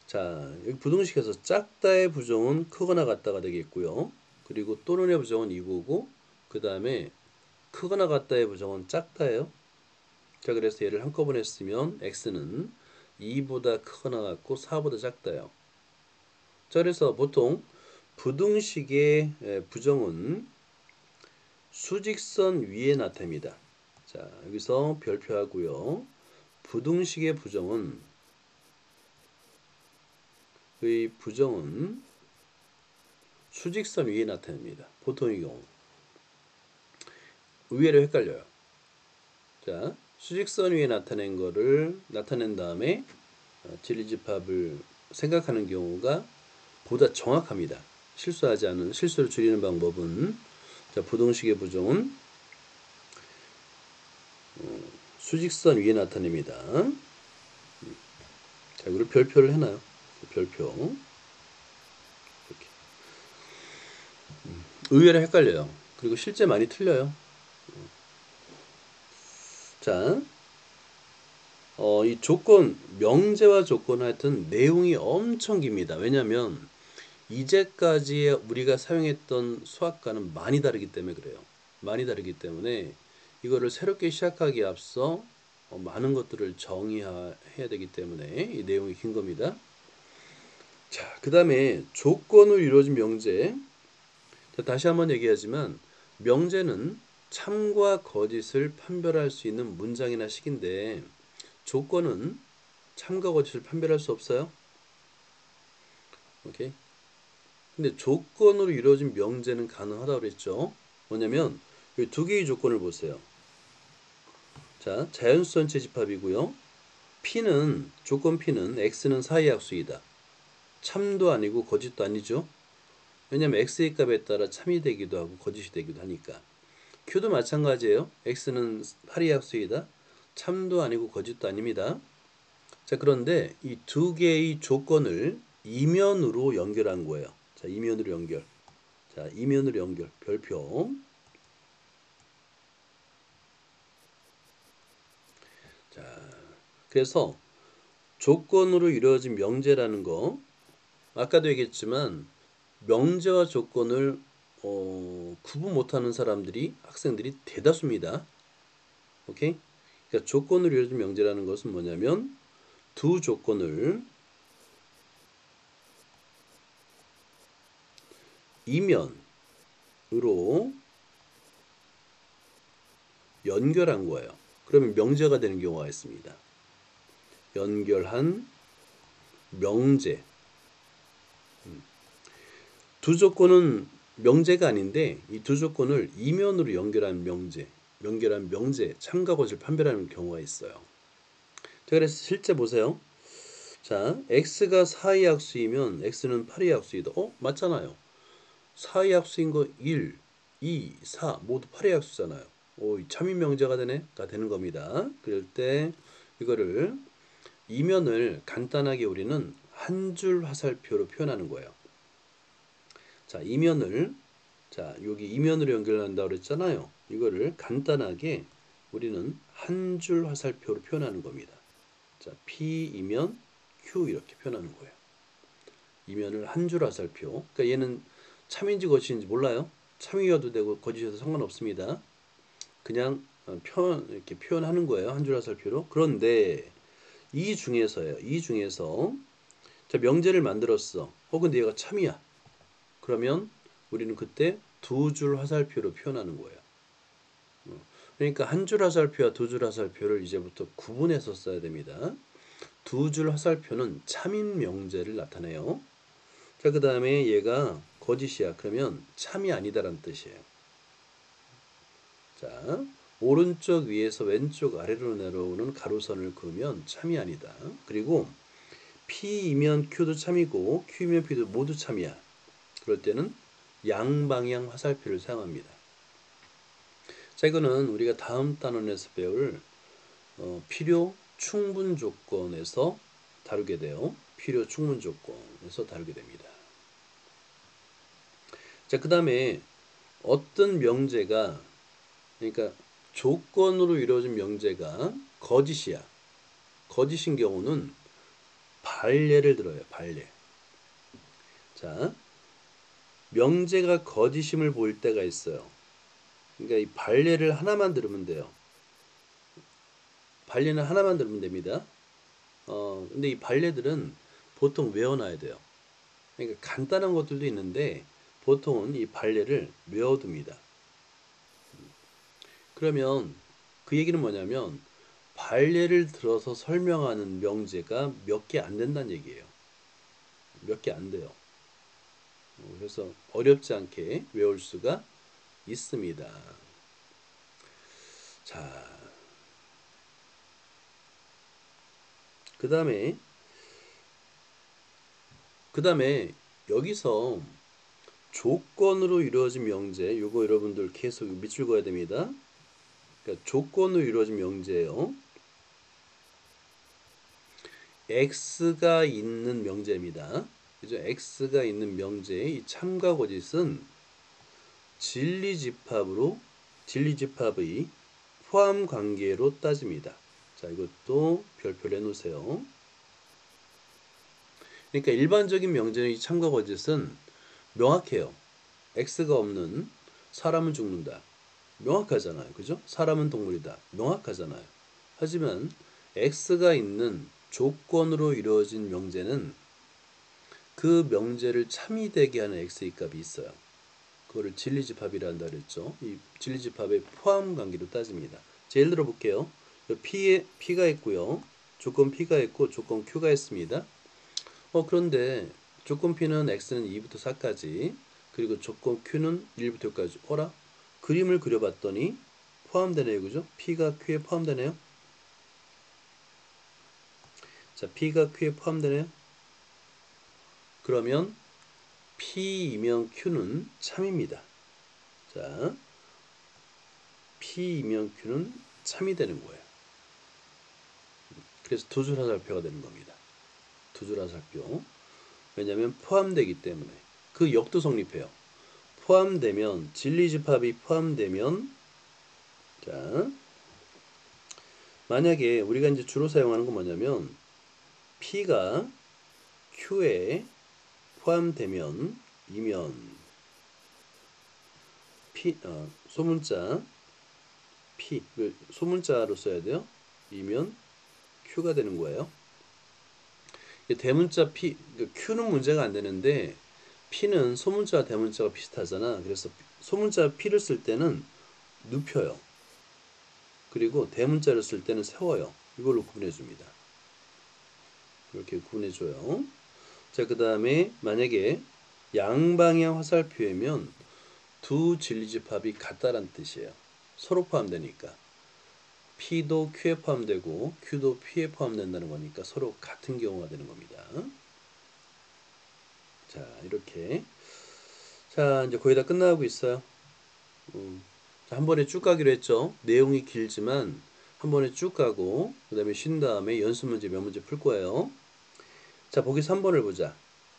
자, 여기 부등식에서 작다의 부정은 크거나 같다가 되겠고요. 그리고 또는의 부정은 이거고 그 다음에 크거나 같다의 부정은 작다예요. 자, 그래서 얘를 한꺼번에 쓰면 x는 2보다 크거나 같고 4보다 작다요. 자, 그래서 보통 부등식의 부정은 수직선 위에 나타납니다. 자, 여기서 별표하고요. 부등식의 부정은 수직선 위에 나타납니다. 보통의 경우. 의외로 헷갈려요. 자, 수직선 위에 나타낸 다음에 진리집합을 생각하는 경우가 보다 정확합니다. 실수를 줄이는 방법은 자, 부등식의 부정은 수직선 위에 나타냅니다. 자, 그리고 별표를 해놔요. 별표. 이렇게. 의외로 헷갈려요. 그리고 실제 많이 틀려요. 자, 이 명제와 조건 하여튼 내용이 엄청 깁니다. 왜냐하면 이제까지 우리가 사용했던 수학과는 많이 다르기 때문에 그래요. 많이 다르기 때문에 이거를 새롭게 시작하기에 앞서 많은 것들을 정의해야 되기 때문에 이 내용이 긴 겁니다. 자, 그 다음에 조건으로 이루어진 명제. 자, 다시 한번 얘기하지만 명제는 참과 거짓을 판별할 수 있는 문장이나 식인데 조건은 참과 거짓을 판별할 수 없어요. 오케이. 근데 조건으로 이루어진 명제는 가능하다고 그랬죠. 뭐냐면 이 두 개의 조건을 보세요. 자, 자연수 전체 집합이고요. 조건 P는 x는 사의 약수이다. 참도 아니고 거짓도 아니죠. 왜냐면 x의 값에 따라 참이 되기도 하고 거짓이 되기도 하니까. Q도 마찬가지예요. x는 8의 약수이다. 참도 아니고 거짓도 아닙니다. 자, 그런데 이 두 개의 조건을 이면으로 연결한 거예요. 자, 이면으로 연결. 자, 이면으로 연결. 별표. 자, 그래서 조건으로 이루어진 명제라는 거 아까도 얘기했지만 명제와 조건을 구분 못하는 학생들이 대다수입니다. 오케이? 그러니까 조건으로 이루어진 명제라는 것은 뭐냐면 두 조건을 이면으로 연결한 거예요. 그러면 명제가 되는 경우가 있습니다. 연결한 명제. 두 조건은 명제가 아닌데 이 두 조건을 이면으로 연결한 명제, 참과 거짓을 판별하는 경우가 있어요. 자, 그래서 실제 보세요. 자, x가 4의 약수이면 x는 8의 약수이다. 맞잖아요. 4의 약수인 거 1, 2, 4 모두 8의 약수잖아요. 참인 명제가 되는 겁니다. 그럴 때 이거를 이면을 간단하게 우리는 한 줄 화살표로 표현하는 거예요. 자, 여기 이면으로 연결한다고 그랬잖아요. 이거를 간단하게 우리는 한 줄 화살표로 표현하는 겁니다. 자, P 이면 Q 이렇게 표현하는 거예요. 이면을 한 줄 화살표. 그러니까 얘는 참인지 거짓인지 몰라요. 참이어도 되고 거짓이어도 상관없습니다. 그냥 이렇게 표현하는 거예요. 한 줄 화살표로. 그런데 이 중에서 자, 명제를 만들었어. 근데 얘가 참이야. 그러면 우리는 그때 두 줄 화살표로 표현하는 거예요. 그러니까 한 줄 화살표와 두 줄 화살표를 이제부터 구분해서 써야 됩니다. 두 줄 화살표는 참인 명제를 나타내요. 자, 그 다음에 얘가 거짓이야. 그러면 참이 아니다라는 뜻이에요. 자, 오른쪽 위에서 왼쪽 아래로 내려오는 가로선을 그으면 참이 아니다. 그리고 P이면 Q도 참이고 Q이면 P도 모두 참이야. 그럴 때는 양방향 화살표를 사용합니다. 자, 이거는 우리가 다음 단원에서 배울 필요 충분 조건에서 다루게 돼요. 필요 충분 조건에서 다루게 됩니다. 자, 그 다음에 어떤 명제가 그러니까 조건으로 이루어진 명제가 거짓이야. 거짓인 경우는 발례를 들어요. 발례. 자, 명제가 거짓임을 보일 때가 있어요. 그러니까 이 발례를 하나만 들으면 돼요. 발례는 하나만 들으면 됩니다. 근데 이 발례들은 보통 외워놔야 돼요. 그러니까 간단한 것들도 있는데 보통은 이 발례를 외워둡니다. 그러면 그 얘기는 뭐냐면 발례를 들어서 설명하는 명제가 몇 개 안 된다는 얘기예요. 몇 개 안 돼요. 그래서 어렵지 않게 외울 수가 있습니다. 자, 그 다음에 여기서 조건으로 이루어진 명제, 요거 여러분들 계속 밑줄 그어야 됩니다. 그러니까 조건으로 이루어진 명제예요. x가 있는 명제입니다. 그죠? x가 있는 명제의 이 참과 거짓은 진리집합의 포함 관계로 따집니다. 자, 이것도 별표를 해놓으세요. 그러니까 일반적인 명제의 참과 거짓은 명확해요. x가 없는 사람은 죽는다. 명확하잖아요. 그죠? 사람은 동물이다. 명확하잖아요. 하지만 x가 있는 조건으로 이루어진 명제는 그 명제를 참이되게 하는 x의 값이 있어요. 그거를 진리집합이란다 그랬죠. 이 진리집합의 포함 관계로 따집니다. 자, 예를 들어 볼게요. P가 있고요. 조건 P가 있고 조건 Q가 있습니다. 그런데 조건 P는 X는 2부터 4까지 그리고 조건 Q는 1부터 6까지. 그림을 그려봤더니 포함되네요. 그죠? P가 Q에 포함되네요. 자, P가 Q에 포함되네요. 그러면 P이면 Q는 참입니다. 자, P이면 Q는 참이 되는 거예요. 그래서 두 줄 화살표가 되는 겁니다. 두 줄 화살표. 왜냐하면 포함되기 때문에. 그 역도 성립해요. 포함되면 진리집합이 포함되면 자, 만약에 우리가 이제 주로 사용하는 건 뭐냐면 P가 Q에 포함되면 이면 소문자 P 소문자로 써야 돼요. 이면 Q가 되는 거예요. 대문자 P Q는 문제가 안 되는데 P는 소문자와 대문자가 비슷하잖아. 그래서 소문자 P를 쓸 때는 눕혀요. 그리고 대문자를 쓸 때는 세워요. 이걸로 구분해 줍니다. 이렇게 구분해 줘요. 자, 그 다음에 만약에 양방향 화살표이면 두 진리집합이 같다란 뜻이에요. 서로 포함되니까. P도 Q에 포함되고 Q도 P에 포함된다는 거니까 서로 같은 경우가 되는 겁니다. 자, 이렇게. 자, 이제 거의 다 끝나가고 있어요. 자, 한 번에 쭉 가기로 했죠. 내용이 길지만 한 번에 쭉 가고 그 다음에 쉰 다음에 연습 문제 몇 문제 풀 거예요. 자, 보기 3번을 보자.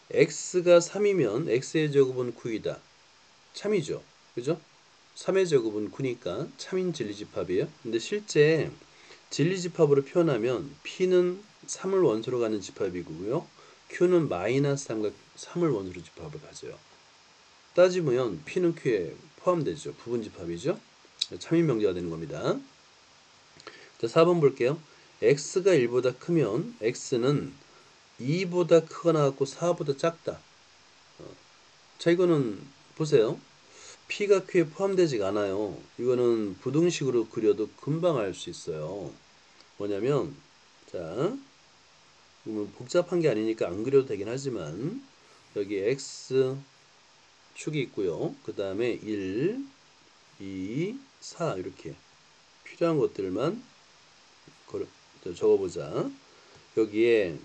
x가 3이면 x의 제곱은 9이다. 참이죠. 그죠? 3의 제곱은 9니까 참인 진리집합이에요. 근데 실제 진리집합으로 표현하면 P는 3을 원소로 가는 집합이고요. Q는 마이너스 3과 3을 원소로 집합을 가져요. 따지면 P는 Q에 포함되죠. 부분집합이죠. 참인 명제가 되는 겁니다. 자, 4번 볼게요. x가 1보다 크면 x는 2보다 크거나 같고 4보다 작다. 자, 이거는 보세요. P가 Q에 포함되지가 않아요. 이거는 부등식으로 그려도 금방 알 수 있어요. 뭐냐면, 자, 복잡한 게 아니니까 안 그려도 되긴 하지만, 여기 X 축이 있고요. 그 다음에 1, 2, 4 이렇게 필요한 것들만 적어보자. 여기에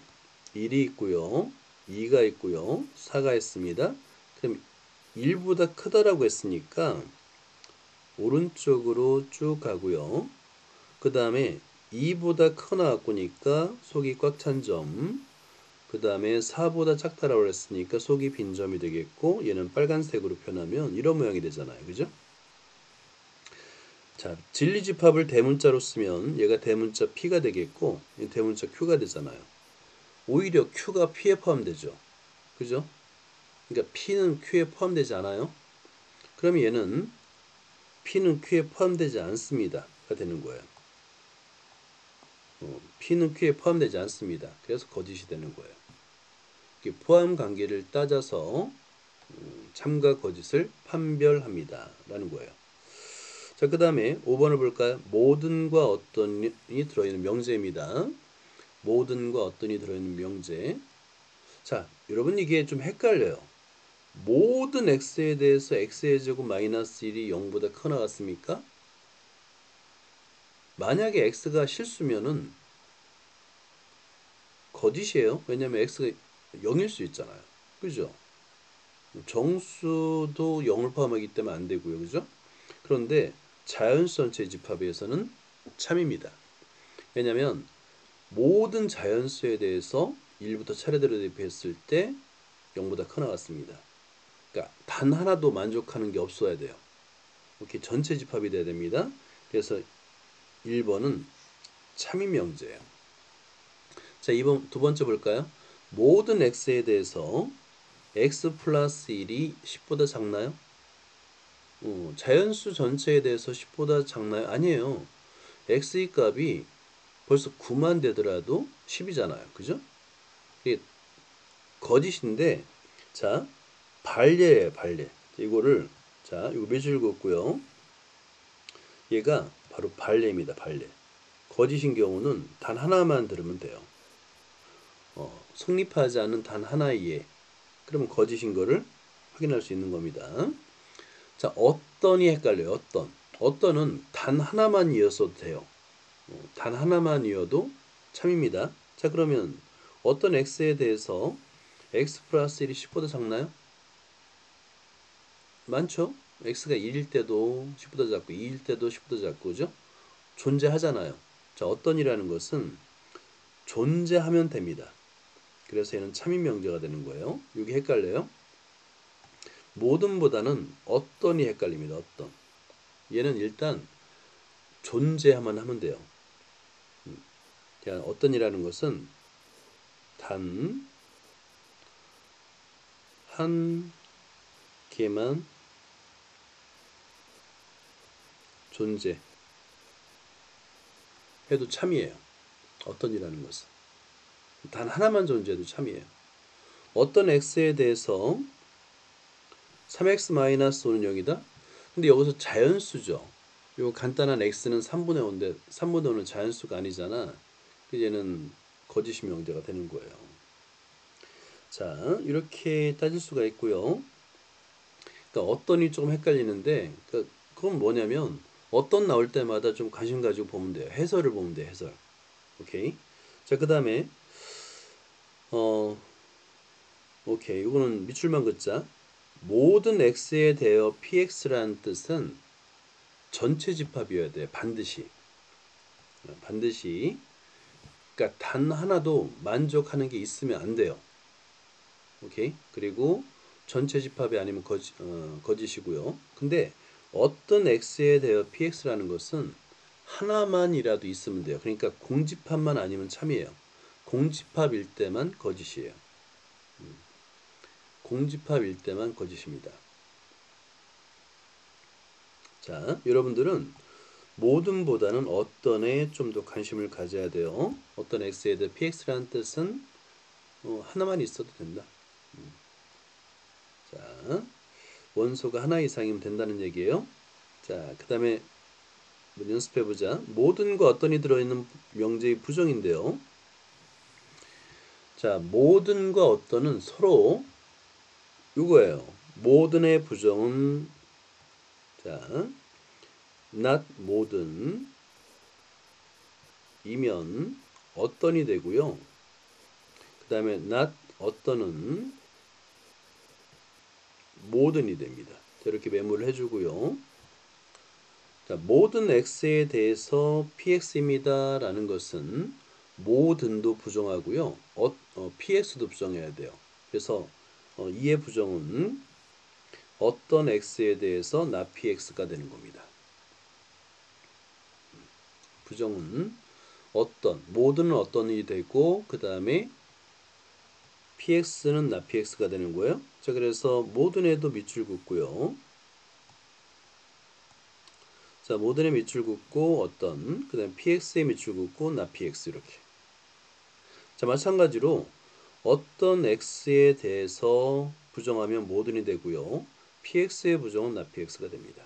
1이 있고요. 2가 있고요. 4가 있습니다. 그럼 1보다 크다라고 했으니까 오른쪽으로 쭉 가고요. 그 다음에 2보다 크거나 같고니까 속이 꽉 찬 점. 그 다음에 4보다 작다라고 했으니까 속이 빈 점이 되겠고 얘는 빨간색으로 표현하면 이런 모양이 되잖아요. 그죠? 자, 진리집합을 대문자로 쓰면 얘가 대문자 P가 되겠고 대문자 Q가 되잖아요. 오히려 Q가 P에 포함되죠. 그죠? 그러니까 P는 Q에 포함되지 않아요. 그러면 얘는 P는 Q에 포함되지 않습니다가 되는 거예요. P는 Q에 포함되지 않습니다. 그래서 거짓이 되는 거예요. 포함 관계를 따져서 참과 거짓을 판별합니다. 라는 거예요. 자, 그 다음에 5번을 볼까요? 모든과 어떤이 들어있는 명제입니다. 모든과 어떤이 들어있는 명제. 자, 여러분 이게 좀 헷갈려요. 모든 x에 대해서 x의 제곱 마이너스 1이 0보다 크거나 같습니까? 만약에 x가 실수면은 거짓이에요. 왜냐면 x가 0일 수 있잖아요. 그죠? 정수도 0을 포함하기 때문에 안 되고요. 그죠? 그런데 자연수 전체 집합에서는 참입니다. 왜냐면 모든 자연수에 대해서 1부터 차례대로 대입했을 때 0보다 크거나 같습니다. 그러니까 단 하나도 만족하는 게 없어야 돼요. 이렇게 전체 집합이 돼야 됩니다. 그래서 1번은 참인 명제예요. 자, 2번 두 번째 볼까요? 모든 x에 대해서 x 플러스 1이 10보다 작나요? 자연수 전체에 대해서 10보다 작나요? 아니에요. x의 값이 벌써 9만 되더라도 10이잖아요. 그죠? 이게 거짓인데, 자, 반례예요, 반례. 이거를, 자, 이거 몇 줄 긋고요. 얘가 바로 반례입니다, 반례. 거짓인 경우는 단 하나만 들으면 돼요. 성립하지 않은 단 하나의 예. 그러면 거짓인 거를 확인할 수 있는 겁니다. 자, 어떤이 헷갈려요, 어떤. 어떤은 단 하나만 이었어도 돼요. 단 하나만 이어도 참입니다. 자, 그러면 어떤 x에 대해서 x 플러스 1이 10보다 작나요? 많죠? x가 1일 때도 10보다 작고 2일 때도 10보다 작고 그죠? 존재하잖아요. 자, 어떤이라는 것은 존재하면 됩니다. 그래서 얘는 참인 명제가 되는 거예요. 이게 헷갈려요? 모든보다는 어떤이 헷갈립니다. 어떤. 얘는 일단 존재하면 하면 돼요. 어떤이라는 것은 단 한 개만 존재해도 참이에요. 어떤이라는 것은 단 하나만 존재해도 참이에요. 어떤 x에 대해서 3x-5는 0이다? 근데 여기서 자연수죠. 요 간단한 x는 3분의 5인데 3분의 5는 자연수가 아니잖아. 얘는 거짓 명제가 되는 거예요. 자, 이렇게 따질 수가 있고요. 그러니까 어떤이 조금 헷갈리는데 그건 뭐냐면 어떤 나올 때마다 좀 관심 가지고 보면 돼요. 해설을 보면 돼요. 해설. 오케이. 자, 그 다음에 오케이. 이거는 밑줄만 긋자. 모든 x에 대여 px라는 뜻은 전체 집합이어야 돼요. 반드시. 반드시. 그러니까 단 하나도 만족하는 게 있으면 안 돼요. 오케이. 그리고 전체 집합이 아니면 거짓이고요. 근데 어떤 x에 대여 px라는 것은 하나만이라도 있으면 돼요. 그러니까 공집합만 아니면 참이에요. 공집합일 때만 거짓이에요. 공집합일 때만 거짓입니다. 자, 여러분들은 모든보다는 어떤에 좀 더 관심을 가져야 돼요. 어떤 x에 대해 px라는 뜻은 하나만 있어도 된다. 자, 원소가 하나 이상이면 된다는 얘기예요. 자, 그 다음에 연습해보자. 모든과 어떤이 들어있는 명제의 부정인데요. 자, 모든과 어떤은 서로 이거예요. 모든의 부정은 자, not 모든 이면 어떤이 되고요. 그 다음에 not 어떤은 모든이 됩니다. 자, 이렇게 메모를 해주고요. 자, 모든 x에 대해서 px입니다 라는 것은 모든도 부정하고요. px도 부정해야 돼요. 그래서 이의 부정은 어떤 x에 대해서 not px가 되는 겁니다. 부정은 어떤, 모든은 어떤이 되고 그 다음에 px는 not px가 되는 거예요. 자, 그래서 모든에도 밑줄 긋고요. 자, 모든에 밑줄 긋고 어떤, 그 다음에 px에 밑줄 긋고 not px 이렇게. 자, 마찬가지로 어떤 x에 대해서 부정하면 모든이 되고요. px의 부정은 not px가 됩니다.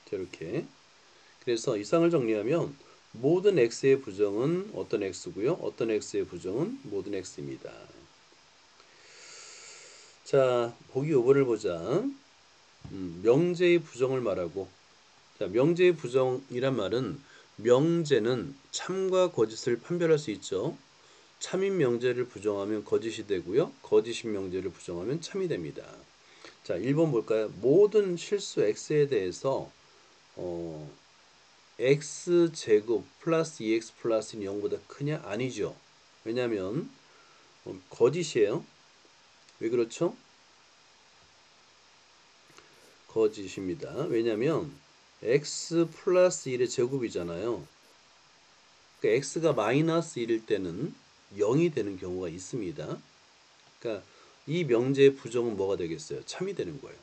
자, 이렇게. 그래서 이상을 정리하면 모든 x의 부정은 어떤 x고요. 어떤 x의 부정은 모든 x입니다. 자, 보기 5번을 보자. 명제의 부정을 말하고 자, 명제의 부정이란 말은 명제는 참과 거짓을 판별할 수 있죠. 참인 명제를 부정하면 거짓이 되고요. 거짓인 명제를 부정하면 참이 됩니다. 자, 1번 볼까요? 모든 실수 x에 대해서 x제곱 플러스 2x 플러스는 0보다 크냐? 아니죠. 왜냐하면 거짓이에요. 왜 그렇죠? 거짓입니다. 왜냐하면 x 플러스 1의 제곱이잖아요. 그러니까 x가 마이너스 1일 때는 0이 되는 경우가 있습니다. 그러니까 이 명제의 부정은 뭐가 되겠어요? 참이 되는 거예요.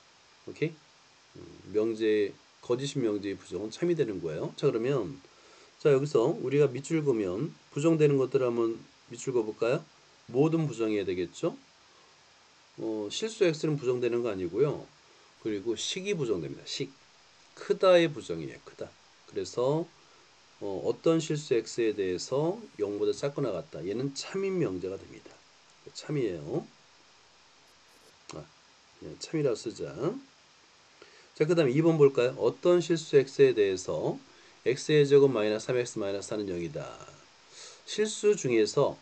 오케이? 거짓인 명제의 부정은 참이 되는 거예요. 자, 그러면 자, 여기서 우리가 밑줄 그으면 부정되는 것들 한번 밑줄 그어 볼까요? 모든 부정해야 되겠죠? 실수 x는 부정되는 거 아니고요. 그리고 식이 부정됩니다. 식. 크다의 부정이에요. 크다. 그래서 어떤 실수 x에 대해서 0보다 작거나 같다. 얘는 참인 명제가 됩니다. 참이에요. 참이라고 쓰자. 자, 그 다음에 2번 볼까요? 어떤 실수 x에 대해서 x의 제곱 마이너스 3x 마이너스 4는 0이다. 실수 중에서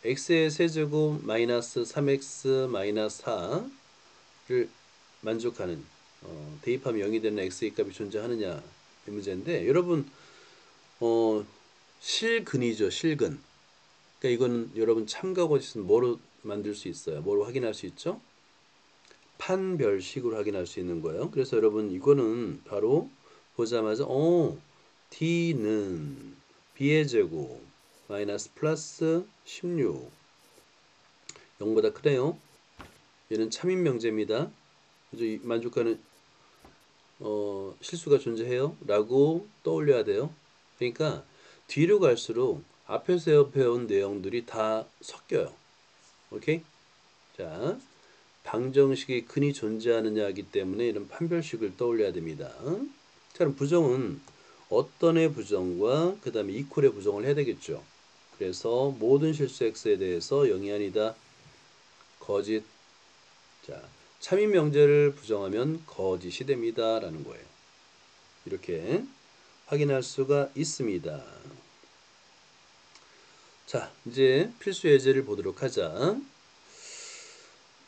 x의 세제곱 마이너스 3x 마이너스 4를 만족하는 대입하면 0이 되는 x의 값이 존재하느냐 이 문제인데 여러분 실근이죠. 실근. 그러니까 이거는 여러분 참가고 있으면 뭐로 만들 수 있어요? 뭐로 확인할 수 있죠? 판별식으로 확인할 수 있는 거예요. 그래서 여러분 이거는 바로 보자마자 D는 B의 제곱 마이너스 플러스 16 0보다 크네요. 얘는 참인 명제입니다. 그래서 만족하는 실수가 존재해요 라고 떠올려야 돼요. 그러니까 뒤로 갈수록 앞에서 배운 내용들이 다 섞여요. 오케이? 자, 방정식의 근이 존재하느냐이기 때문에 이런 판별식을 떠올려야 됩니다. 자, 그럼 부정은 어떤의 부정과 그 다음에 이퀄의 부정을 해야 되겠죠. 그래서 모든 실수 x에 대해서 0이 아니다. 거짓. 자, 참인 명제를 부정하면 거짓이 됩니다 라는 거예요. 이렇게 확인할 수가 있습니다. 자, 이제 필수 예제를 보도록 하자.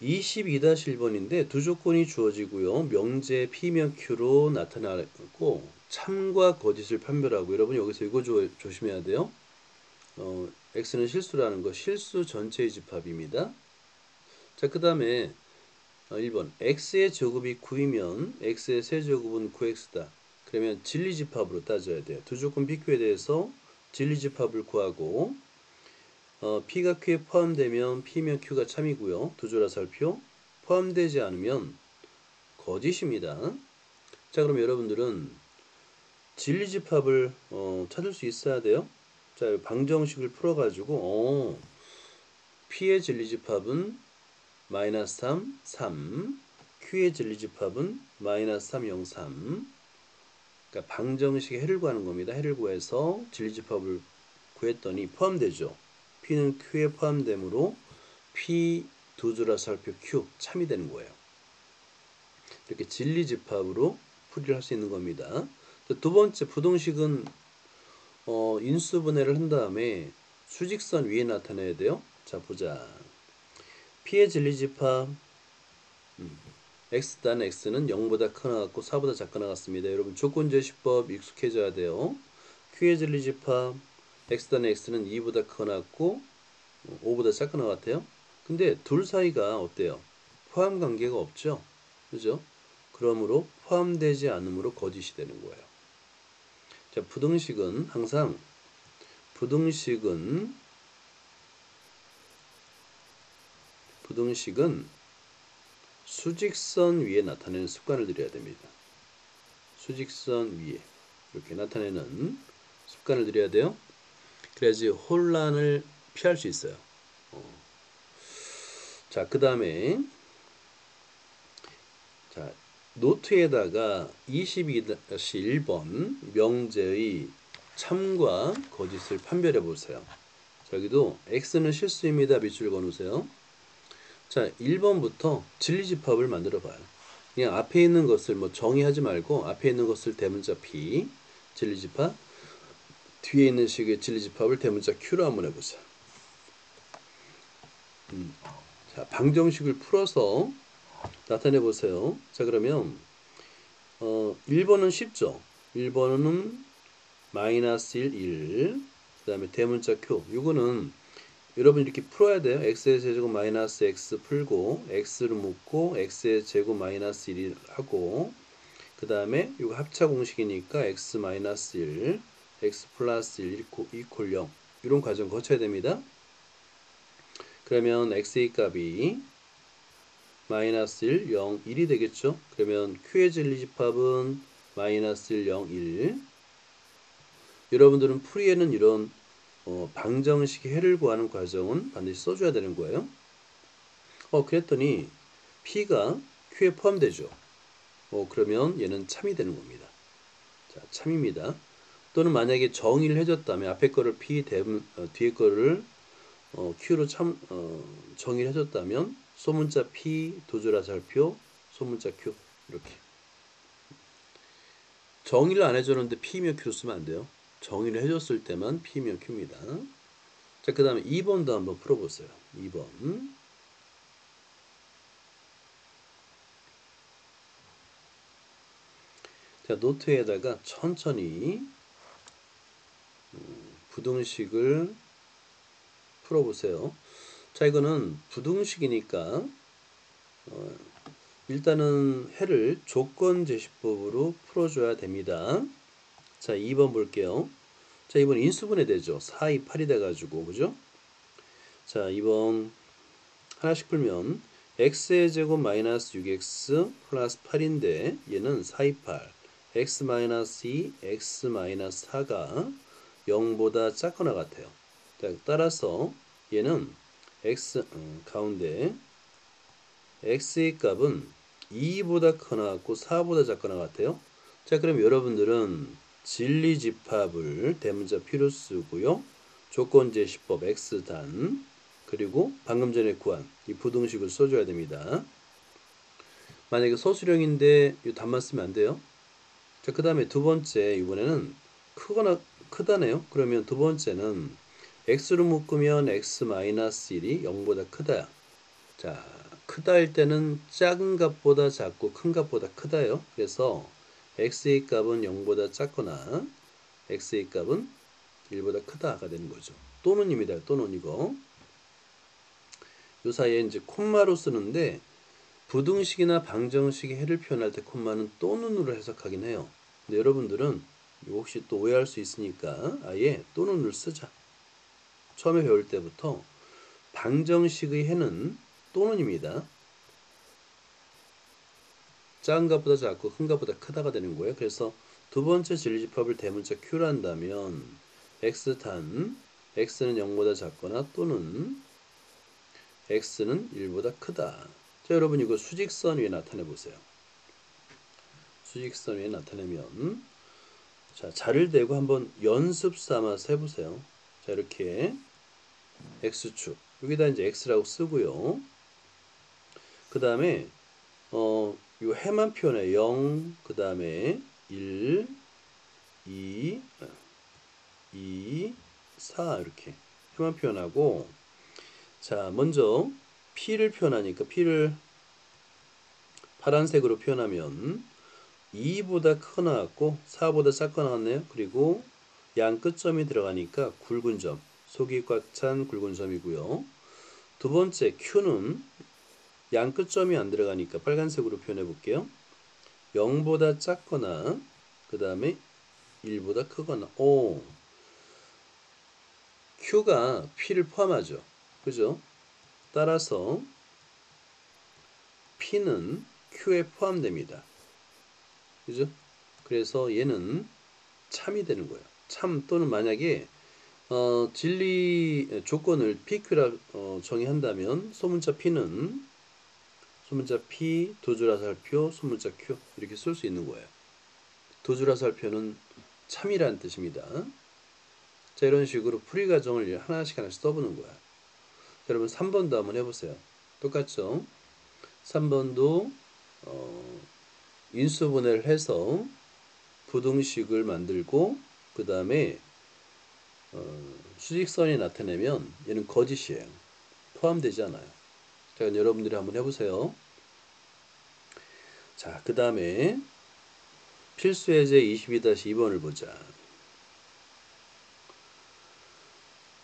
22-1번인데 두 조건이 주어지고요. 명제 P면 Q로 나타나고 참과 거짓을 판별하고, 여러분 여기서 이거 조심해야 돼요. X는 실수라는 거, 실수 전체의 집합입니다. 자, 그 다음에 1번 X의 제곱이 9이면 X의 세제곱은 9X다. 그러면 진리집합으로 따져야 돼요. 두 조건 PQ에 대해서 진리집합을 구하고, P가 Q에 포함되면 P면 Q가 참이고요. 두조라살표 포함되지 않으면 거짓입니다. 자, 그럼 여러분들은 진리집합을 찾을 수 있어야 돼요. 자, 방정식을 풀어가지고 P의 진리집합은 마이너스 3, 3, Q의 진리집합은 마이너스 3, 0, 3. 그러니까 방정식의 해를 구하는 겁니다. 해를 구해서 진리집합을 구했더니 포함되죠. P는 Q에 포함되므로 P 두조라살표 Q 참이 되는 거예요. 이렇게 진리집합으로 풀이를 할 수 있는 겁니다. 두 번째 부등식은 인수분해를 한 다음에 수직선 위에 나타내야 돼요. 자, 보자. P의 진리집합 x 단 x는 0보다 크거나 같고 4보다 작거나 같습니다. 여러분 조건제시법 익숙해져야 돼요. Q의 진리집합 x 단 x는 2보다 크거나 같고 5보다 작거나 같아요. 근데 둘 사이가 어때요? 포함 관계가 없죠. 그죠? 그러므로 포함되지 않으므로 거짓이 되는 거예요. 자, 부등식은 항상 부등식은 수직선 위에 나타내는 습관을 들여야 됩니다. 수직선 위에 이렇게 나타내는 습관을 들여야 돼요. 그래야지 혼란을 피할 수 있어요. 자, 그 다음에 자, 노트에다가 22-1번 명제의 참과 거짓을 판별해 보세요. 자, 여기도 X는 실수입니다. 밑줄 그어놓으세요. 자, 1번부터 진리집합을 만들어 봐요. 그냥 앞에 있는 것을 정의하지 말고 앞에 있는 것을 대문자 P 진리집합, 뒤에 있는 식의 진리집합을 대문자 Q로 한번 해보세요. 자, 방정식을 풀어서 나타내 보세요. 자, 그러면 1번은 쉽죠. 1번은 마이너스 1, 1. 그 다음에 대문자 Q. 이거는 여러분 이렇게 풀어야 돼요. x의 제곱 마이너스 x 풀고 x를 묶고 x의 제곱 마이너스 1 하고, 그 다음에 이거 합차 공식이니까 x 마이너스 1, x 플러스 1 이퀄 0 이런 과정 거쳐야 됩니다. 그러면 x의 값이 마이너스 1, 0, 1이 되겠죠. 그러면 q의 진리집합은 마이너스 1, 0, 1. 여러분들은 풀이에는 이런 방정식의 해를 구하는 과정은 반드시 써줘야 되는 거예요. 그랬더니 P가 Q에 포함되죠. 그러면 얘는 참이 되는 겁니다. 자, 참입니다. 또는 만약에 정의를 해줬다면 앞에 거를 P 뒤에 거를 Q로 정의를 해줬다면 소문자 P 도조라살표 소문자 Q 이렇게. 정의를 안 해줬는데 P며 Q로 쓰면 안 돼요. 정의를 해줬을 때만 P며 Q입니다. 자, 그 다음에 2번도 한번 풀어보세요. 2번. 자, 노트에다가 천천히 부등식을 풀어보세요. 자, 이거는 부등식이니까 일단은 해를 조건제시법으로 풀어줘야 됩니다. 자, 2번 볼게요. 자, 이번 인수분해 되죠. 4, 2, 8이 돼가지고, 그죠? 자, 2번 하나씩 풀면 x의 제곱 마이너스 6x 플러스 8인데 얘는 4, 2, 8 x 마이너스 2, x 마이너스 4가 0보다 작거나 같아요. 자, 따라서 얘는 x 가운데 x의 값은 2보다 크거나 같고 4보다 작거나 같아요. 자, 그럼 여러분들은 진리집합을 대문자 P로 쓰고요. 조건제시법 x단 그리고 방금 전에 구한 이 부등식을 써줘야 됩니다. 만약에 서술형인데 이 답만 쓰면 안 돼요. 자, 그 다음에 두 번째, 이번에는 크거나 크다네요. 그러면 두 번째는 x로 묶으면 x-1이 0보다 크다. 자, 크다일 때는 작은 값보다 작고 큰 값보다 크다요. 그래서 x의 값은 0보다 작거나 x의 값은 1보다 크다가 되는 거죠. 또는입니다. 또는 이거. 요 사이에 이제 콤마로 쓰는데 부등식이나 방정식의 해를 표현할 때 콤마는 또는으로 해석하긴 해요. 근데 여러분들은 혹시 또 오해할 수 있으니까 아예 또는을 쓰자. 처음에 배울 때부터 방정식의 해는 또는입니다. 작은 것보다 작고 큰 것보다 크다가 되는 거예요. 그래서 두 번째 진리집합을 대문자 Q로 한다면 x탄 x는 0보다 작거나 또는 x는 1보다 크다. 자, 여러분 이거 수직선 위에 나타내 보세요. 수직선 위에 나타내면 자, 자를 대고 한번 연습 삼아서 해보세요. 자, 이렇게 x축 여기다 이제 x라고 쓰고요. 그 다음에 요 해만 표현해 0, 그 다음에 1, 2, 4 이렇게 해만 표현하고 자, 먼저 p를 표현하니까 p를 파란색으로 표현하면 2보다 크거 나왔고 4보다 작거 나왔네요. 그리고 양 끝점이 들어가니까 굵은 점, 속이 꽉 찬 굵은 점이고요. 두 번째 Q는 양 끝점이 안 들어가니까 빨간색으로 표현해 볼게요. 0보다 작거나 그 다음에 1보다 크거나 Q가 P를 포함하죠. 그죠? 따라서 P는 Q에 포함됩니다. 그죠? 그래서 얘는 참이 되는 거예요. 참 또는 만약에 진리 조건을 PQ라 정의한다면 소문자 P는 소문자 P, 도주라살표, 소문자 Q 이렇게 쓸 수 있는 거예요. 도주라살표는 참이라는 뜻입니다. 자, 이런 식으로 풀이 과정을 하나씩 써보는 거야. 자, 여러분 3번도 한번 해보세요. 똑같죠? 3번도 인수분해를 해서 부등식을 만들고 그 다음에 수직선이 나타내면 얘는 거짓이에요. 포함되지 않아요. 자, 여러분들이 한번 해보세요. 자, 그 다음에 필수예제 22-2번을 보자.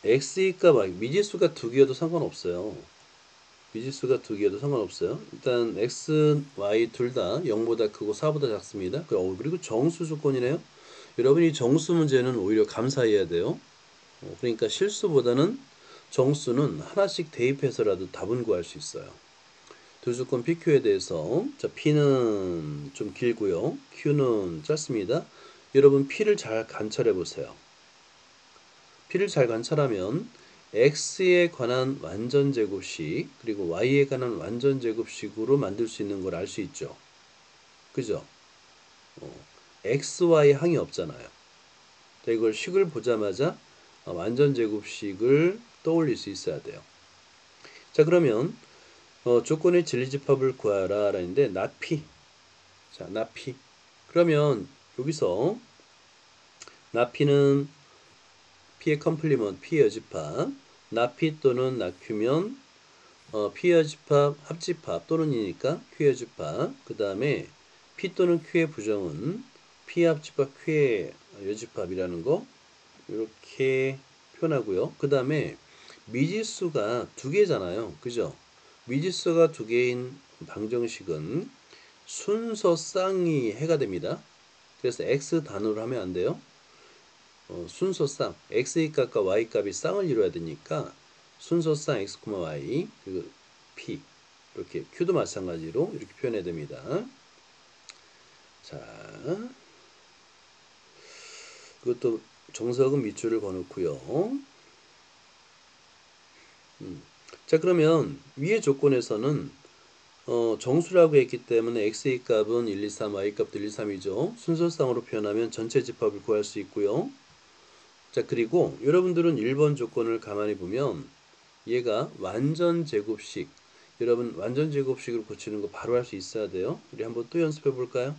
x의 값 미지수가 두 개여도 상관없어요. 미지수가 두 개여도 상관없어요. 일단 x, y 둘 다 0보다 크고 4보다 작습니다. 그리고 정수 조건이네요. 여러분이 정수 문제는 오히려 감사해야 돼요. 그러니까 실수보다는 정수는 하나씩 대입해서라도 답은 구할 수 있어요. 두 조건 PQ에 대해서 자, P는 좀 길고요. Q는 짧습니다. 여러분 P를 잘 관찰해 보세요. P를 잘 관찰하면 X에 관한 완전제곱식 그리고 Y에 관한 완전제곱식으로 만들 수 있는 걸 알 수 있죠. 그죠? X, Y 항이 없잖아요. 이걸 식을 보자마자 완전제곱식을 떠올릴 수 있어야 돼요. 자, 그러면 조건의 진리집합을 구하라 라는데 나피. 자, 나피. 그러면 여기서 나피는 P의 컴플리먼트, P의 여집합, 나피 또는 나큐면 P의 여집합, 합집합 또는이니까 Q의 여집합. 그 다음에 P 또는 Q의 부정은 P의 합집합, Q의 여집합이라는 거 이렇게 표현하고요. 그 다음에 미지수가 두 개잖아요. 그죠? 미지수가 두 개인 방정식은 순서 쌍이 해가 됩니다. 그래서 x 단으로 하면 안 돼요. 순서 쌍 x의 값과 y 값이 쌍을 이루어야 되니까 순서 쌍 x, y 그리고 p 이렇게 q도 마찬가지로 이렇게 표현해야 됩니다. 자, 그것도 정석은 밑줄을 그어놓고요. 자, 그러면 위의 조건에서는 정수라고 했기 때문에 x의 값은 1, 2, 3, y 값도 1, 2, 3이죠. 순서쌍으로 표현하면 전체 집합을 구할 수 있고요. 자, 그리고 여러분들은 1번 조건을 가만히 보면 얘가 완전 제곱식 여러분 완전 제곱식으로 고치는 거 바로 할 수 있어야 돼요. 우리 한번 또 연습해 볼까요?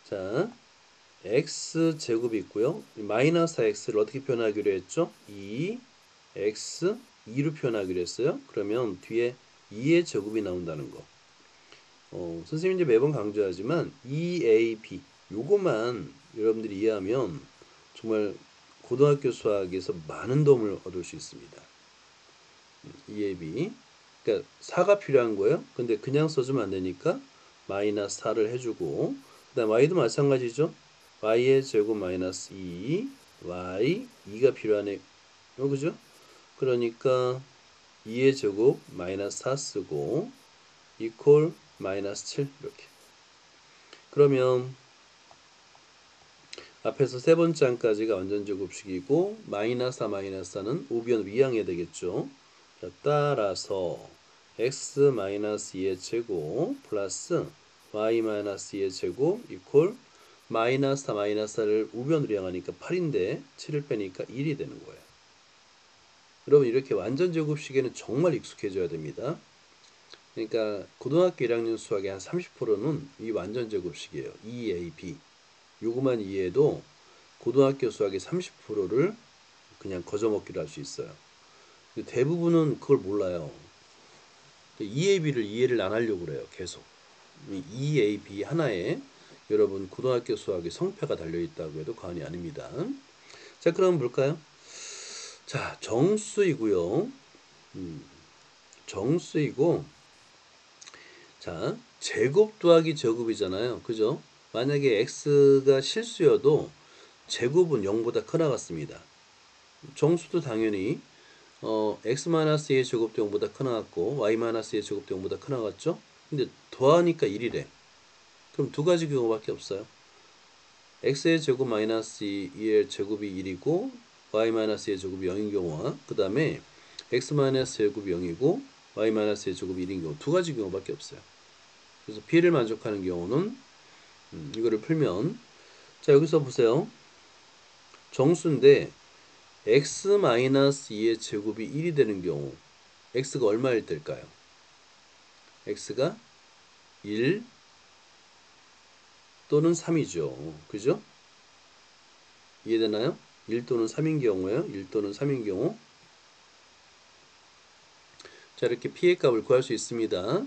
자, x 제곱이 있고요. 마이너스 x를 어떻게 표현하기로 했죠? 2x 2로 표현하기로 했어요. 그러면 뒤에 2의 제곱이 나온다는 거. 선생님이 이제 매번 강조하지만 2ab 요거만 여러분들이 이해하면 정말 고등학교 수학에서 많은 도움을 얻을 수 있습니다. 2ab 그러니까 4가 필요한 거예요. 근데 그냥 써주면 안 되니까 마이너스 4를 해주고 그 다음 y도 마찬가지죠. y의 제곱 마이너스 2 y 2가 필요하네요. 그죠? 그러니까 2의 제곱 마이너스 4 쓰고 이퀄 마이너스 7 이렇게. 그러면 앞에서 세 번째 항까지가 완전 제곱식이고 마이너스 4 마이너스 4는 우변으로 이항해야 되겠죠. 자, 따라서 x 마이너스 2의 제곱 플러스 y 마이너스 2의 제곱 이퀄 마이너스 4 마이너스 4를 우변으로 이항하니까 8인데 7을 빼니까 1이 되는 거예요. 여러분 이렇게 완전 제곱식에는 정말 익숙해져야 됩니다. 그러니까 고등학교 1학년 수학의 한 30%는 이 완전 제곱식이에요. EAB. 요거만 이해해도 고등학교 수학의 30%를 그냥 거저먹기로 할 수 있어요. 대부분은 그걸 몰라요. EAB를 이해를 안 하려고 그래요. 계속. EAB 하나에 여러분 고등학교 수학의 성패가 달려있다고 해도 과언이 아닙니다. 자, 그럼 볼까요? 자, 정수이고요. 정수이고 자, 제곱 더하기 제곱이잖아요. 그죠? 만약에 x가 실수여도 제곱은 0보다 커 나갔습니다. 정수도 당연히 x-a의 제곱도 0보다 커 나갔고 y-a의 제곱도 0보다 커 나갔죠? 근데 더하니까 1이래. 그럼 두 가지 경우밖에 없어요. x의 제곱 마이너스 2의 제곱이 1이고 y-의 제곱이 0인 경우와 그 다음에 x-의 제곱이 0이고 y-의 제곱이 1인 경우 두 가지 경우밖에 없어요. 그래서 B를 만족하는 경우는 이거를 풀면 자 여기서 보세요. 정수인데 x-2의 제곱이 1이 되는 경우 x가 얼마일 때일까요? x가 1 또는 3이죠. 그죠? 이해되나요? 1 또는 3인 경우에요. 1 또는 3인 경우 자 이렇게 P의 값을 구할 수 있습니다.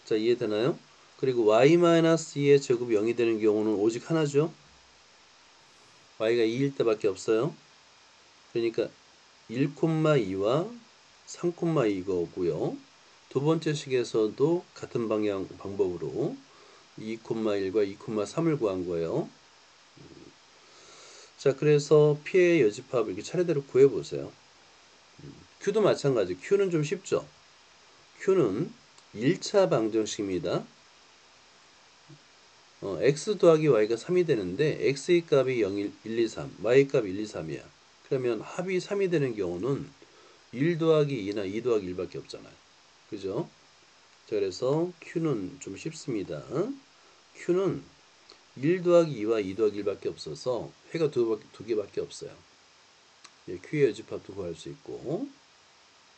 자 이해되나요? 그리고 y-2의 제곱이 0이 되는 경우는 오직 하나죠. y가 2일 때밖에 없어요. 그러니까 1,2와 3,2거고요. 두 번째 식에서도 같은 방향 방법으로 2,1과 2,3을 구한 거예요. 자, 그래서 P의 여집합을 이렇게 차례대로 구해보세요. Q도 마찬가지. Q는 좀 쉽죠? Q는 1차 방정식입니다. x 더하기 y가 3이 되는데 x의 값이 0, 1, 2, 3, y의 값이 1, 2, 3이야. 그러면 합이 3이 되는 경우는 1 더하기 2나 2 더하기 1밖에 없잖아요. 그죠? 자, 그래서 Q는 좀 쉽습니다. Q는 1 더하기 2와 2 더하기 1밖에 없어서 회가 두 개밖에 없어요. Q의 여집합도 구할 수 있고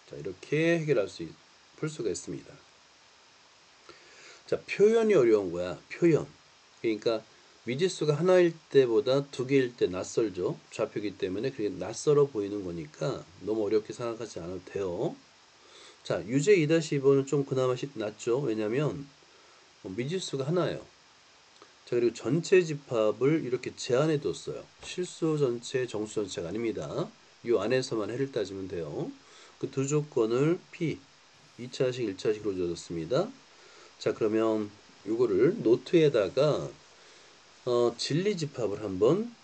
자 이렇게 풀 수가 있습니다. 자 표현이 어려운 거야. 표현. 그러니까 미지수가 하나일 때보다 두 개일 때 낯설죠. 좌표이기 때문에 그게 낯설어 보이는 거니까 너무 어렵게 생각하지 않아도 돼요. 자 유제 2-2번은 좀 그나마 낫죠. 왜냐면 미지수가 하나예요. 자 그리고 전체 집합을 이렇게 제한해 뒀어요. 실수 전체, 정수 전체가 아닙니다. 이 안에서만 해를 따지면 돼요. 그 두 조건을 P 2차식, 1차식으로 줘줬습니다. 자 그러면 이거를 노트에다가 진리 집합을 한번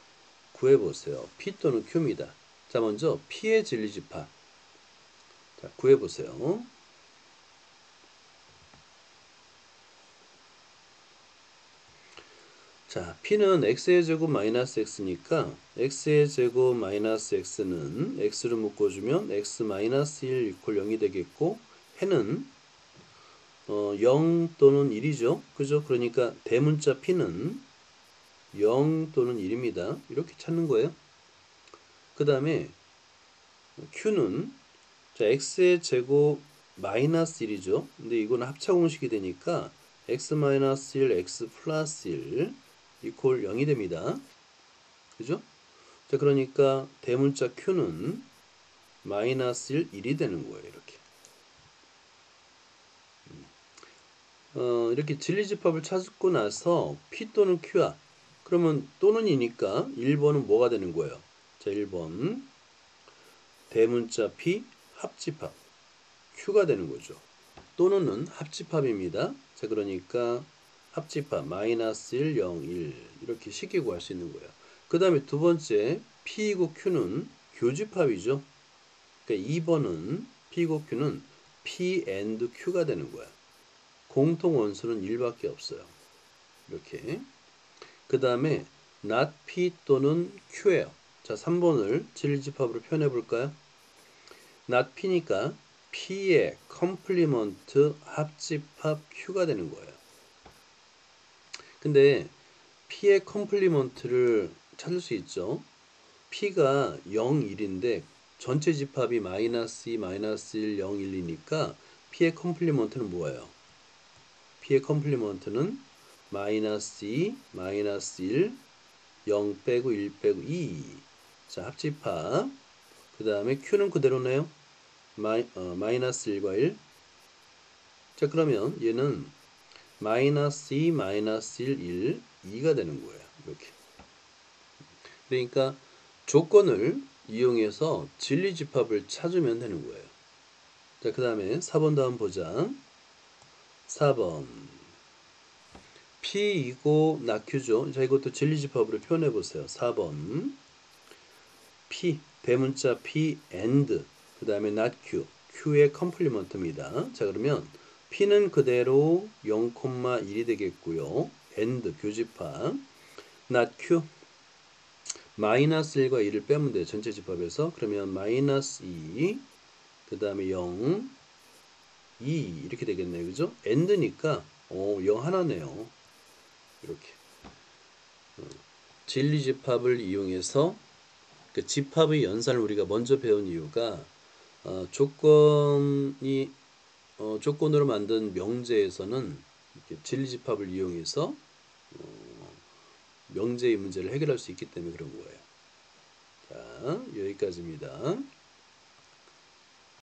구해보세요. P 또는 Q입니다. 자 먼저 P의 진리 집합 자 구해보세요. 자, P는 x의 제곱 마이너스 x니까 x의 제곱 마이너스 x는 x로 묶어주면 x 마이너스 1 이퀄 0이 되겠고 해는 0 또는 1이죠. 그죠? 그러니까 대문자 P는 0 또는 1입니다. 이렇게 찾는 거예요. 그 다음에 Q는 자, x의 제곱 마이너스 1이죠. 근데 이거는 합차 공식이 되니까 x 마이너스 1, x 플러스 1 이퀄 0이 됩니다. 그죠? 자, 그러니까 대문자 q는 마이너스 1, 1이 되는 거예요. 이렇게. 이렇게 진리집합을 찾고 나서 p 또는 q야. 그러면 또는이니까 1번은 뭐가 되는 거예요? 자, 1번 대문자 p 합집합 q가 되는 거죠. 또는은 합집합입니다. 자, 그러니까 합집합 마이너스 1, 0, 1 이렇게 쉽게 구할 수 있는 거예요. 그 다음에 두 번째 P이고 Q는 교집합이죠. 그러니까 2번은 P이고 Q는 P and Q가 되는 거야. 공통 원수는 1밖에 없어요. 이렇게. 그 다음에 not P 또는 Q예요. 자, 3번을 진리집합으로 표현해 볼까요? not P니까 P의 컴플리먼트 합집합 Q가 되는 거예요. 근데 P의 컴플리먼트를 찾을 수 있죠. P가 0, 1인데 전체 집합이 마이너스 2, 마이너스 1, 0, 1이니까 P의 컴플리먼트는 뭐예요? P의 컴플리먼트는 마이너스 2, 마이너스 1, 0 빼고 1 빼고 2. 자, 합집합. 그 다음에 Q는 그대로네요. 마이너스 1과 1. 자, 그러면 얘는 마이너스 2, 마이너스 1, 1, 2가 되는 거예요. 이렇게. 그러니까 조건을 이용해서 진리집합을 찾으면 되는 거예요. 자, 그 다음에 4번 다음 보자. 4번 P이고 낙Q죠. 자, 이것도 진리집합으로 표현해 보세요. 4번 P, 대문자 P and 그 다음에 낙Q, Q의 컴플리먼트입니다. 자, 그러면 P는 그대로 0,1이 되겠고요. and 교집합 낙Q 마이너스 1과 2를 빼면 돼요. 전체 집합에서. 그러면 마이너스 2, 그 다음에 0, 2 이렇게 되겠네요. 그죠? and니까 0 하나네요. 이렇게. 진리집합을 이용해서 그 집합의 연산을 우리가 먼저 배운 이유가 조건으로 만든 명제에서는 이렇게 진리집합을 이용해서 명제의 문제를 해결할 수 있기 때문에 그런 거예요. 자, 여기까지입니다.